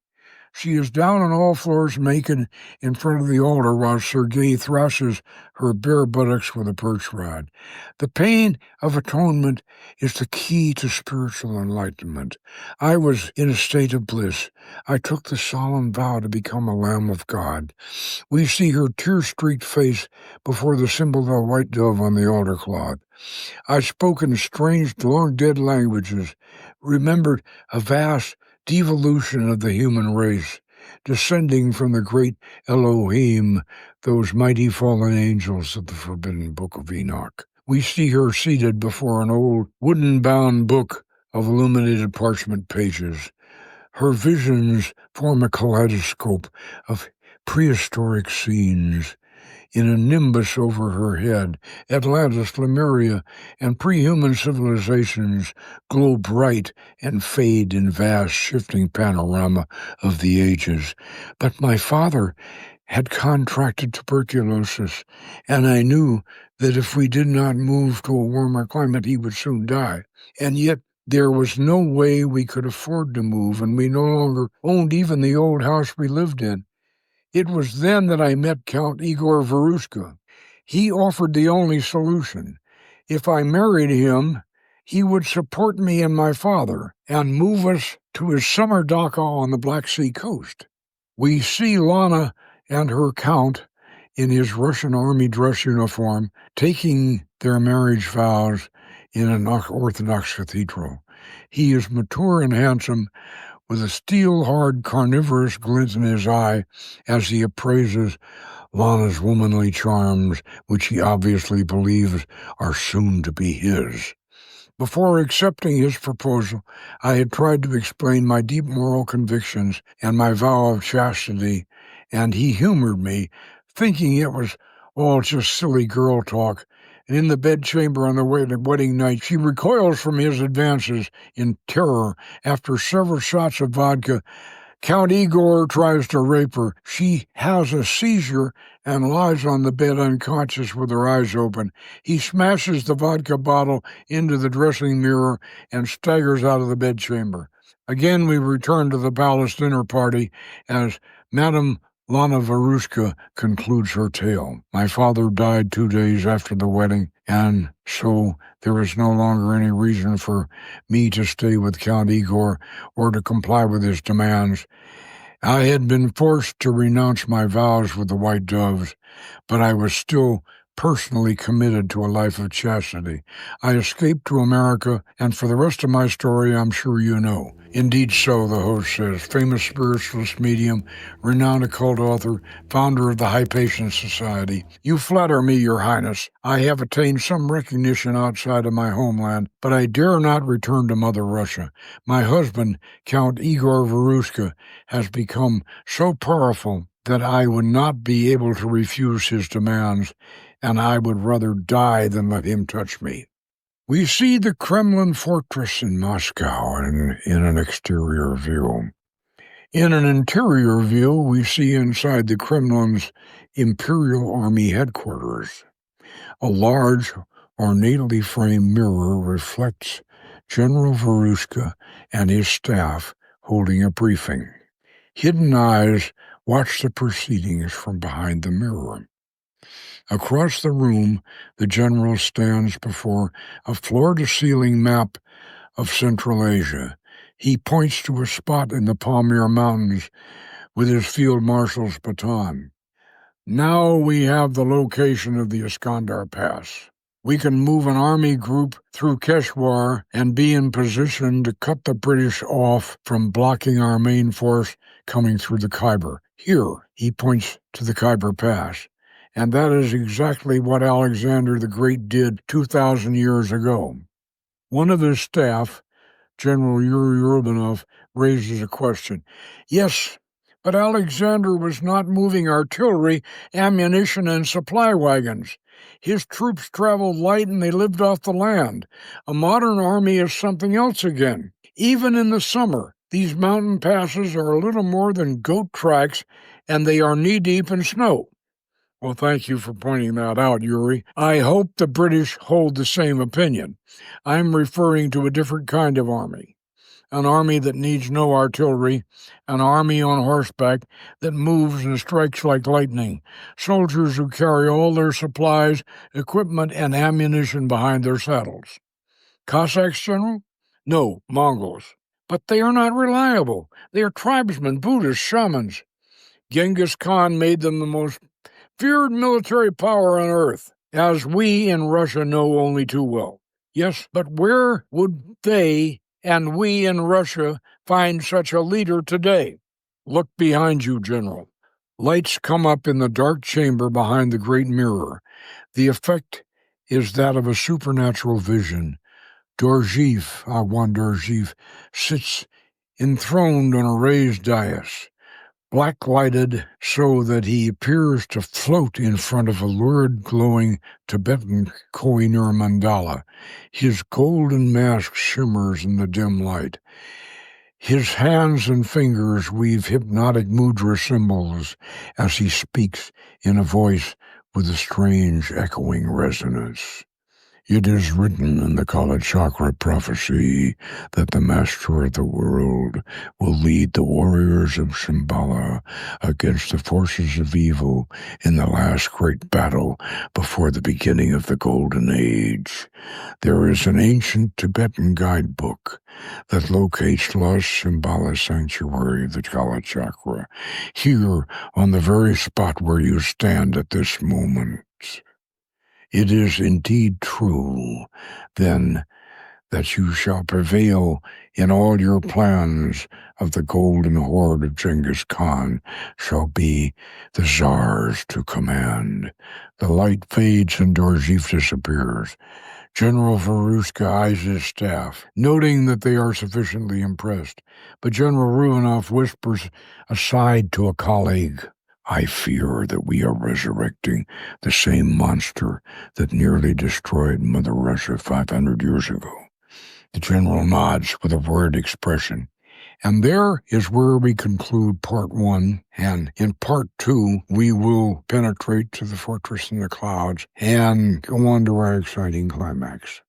S1: She is down on all floors naked in front of the altar while Sergei thrashes her bare buttocks with a birch rod. The pain of atonement is the key to spiritual enlightenment. I was in a state of bliss. I took the solemn vow to become a Lamb of God. We see her tear-streaked face before the symbol of a white dove on the altar cloth. I spoke in strange, long-dead languages, remembered a vast devolution of the human race, descending from the great Elohim, those mighty fallen angels of the forbidden book of Enoch. We see her seated before an old wooden-bound book of illuminated parchment pages. Her visions form a kaleidoscope of prehistoric scenes. In a nimbus over her head, Atlantis, Lemuria, and pre-human civilizations glow bright and fade in vast, shifting panorama of the ages. But my father had contracted tuberculosis, and I knew that if we did not move to a warmer climate, he would soon die. And yet there was no way we could afford to move, and we no longer owned even the old house we lived in. It was then that I met Count Igor Varushka. He offered the only solution. If I married him, he would support me and my father and move us to his summer dacha on the Black Sea coast. We see Lana and her count in his Russian army dress uniform taking their marriage vows in an Orthodox cathedral. He is mature and handsome, with a steel-hard carnivorous glint in his eye as he appraises Lana's womanly charms, which he obviously believes are soon to be his. Before accepting his proposal, I had tried to explain my deep moral convictions and my vow of chastity, and he humored me, thinking it was all just silly girl talk. And in the bedchamber on the wedding night, she recoils from his advances in terror. After several shots of vodka, Count Igor tries to rape her. She has a seizure and lies on the bed unconscious with her eyes open. He smashes the vodka bottle into the dressing mirror and staggers out of the bedchamber. Again, we return to the palace dinner party as Madame Lana Varushka concludes her tale. My father died 2 days after the wedding, and so there is no longer any reason for me to stay with Count Igor or to comply with his demands. I had been forced to renounce my vows with the white doves, but I was still personally committed to a life of chastity. I escaped to America, and for the rest of my story, I'm sure you know. Indeed so, the host says, famous spiritualist medium, renowned occult author, founder of the Hypatian Society. You flatter me, Your Highness. I have attained some recognition outside of my homeland, but I dare not return to Mother Russia. My husband, Count Igor Varushka, has become so powerful that I would not be able to refuse his demands, and I would rather die than let him touch me. We see the Kremlin fortress in Moscow in an exterior view. In an interior view, we see inside the Kremlin's Imperial Army headquarters. A large, ornately framed mirror reflects General Varushka and his staff holding a briefing. Hidden eyes watch the proceedings from behind the mirror. Across the room, the general stands before a floor-to-ceiling map of Central Asia. He points to a spot in the Pamir Mountains with his field marshal's baton. Now we have the location of the Iskandar Pass. We can move an army group through Keshwar and be in position to cut the British off from blocking our main force coming through the Khyber. Here, he points to the Khyber Pass. And that is exactly what Alexander the Great did 2,000 years ago. One of his staff, General Yuri Urbanov, raises a question. Yes, but Alexander was not moving artillery, ammunition, and supply wagons. His troops traveled light and they lived off the land. A modern army is something else again. Even in the summer, these mountain passes are a little more than goat tracks, and they are knee-deep in snow. Well, thank you for pointing that out, Yuri. I hope the British hold the same opinion. I'm referring to a different kind of army. An army that needs no artillery, an army on horseback that moves and strikes like lightning, soldiers who carry all their supplies, equipment, and ammunition behind their saddles. Cossacks, General? No, Mongols. But they are not reliable. They are tribesmen, Buddhists, shamans. Genghis Khan made them the most feared military power on earth, as we in Russia know only too well. Yes, but where would they and we in Russia find such a leader today? Look behind you, General. Lights come up in the dark chamber behind the great mirror. The effect is that of a supernatural vision. Dorjiev, Agwan Dorjiev, sits enthroned on a raised dais, black-lighted so that he appears to float in front of a lurid, glowing Tibetan Koh-i-Noor mandala. His golden mask shimmers in the dim light. His hands and fingers weave hypnotic mudra symbols as he speaks in a voice with a strange, echoing resonance. It is written in the Kala Chakra prophecy that the master of the world will lead the warriors of Shambhala against the forces of evil in the last great battle before the beginning of the Golden Age. There is an ancient Tibetan guidebook that locates lost Shambhala sanctuary of the Kala Chakra, here on the very spot where you stand at this moment. It is indeed true, then, that you shall prevail in all your plans of the golden horde of Genghis Khan shall be the Tsar's to command. The light fades and Dorjeef disappears. General Varushka eyes his staff, noting that they are sufficiently impressed, but General Ruinov whispers aside to a colleague, I fear that we are resurrecting the same monster that nearly destroyed Mother Russia 500 years ago. The general nods with a worried expression. And there is where we conclude part 1, and in part 2, we will penetrate to the fortress in the clouds and go on to our exciting climax.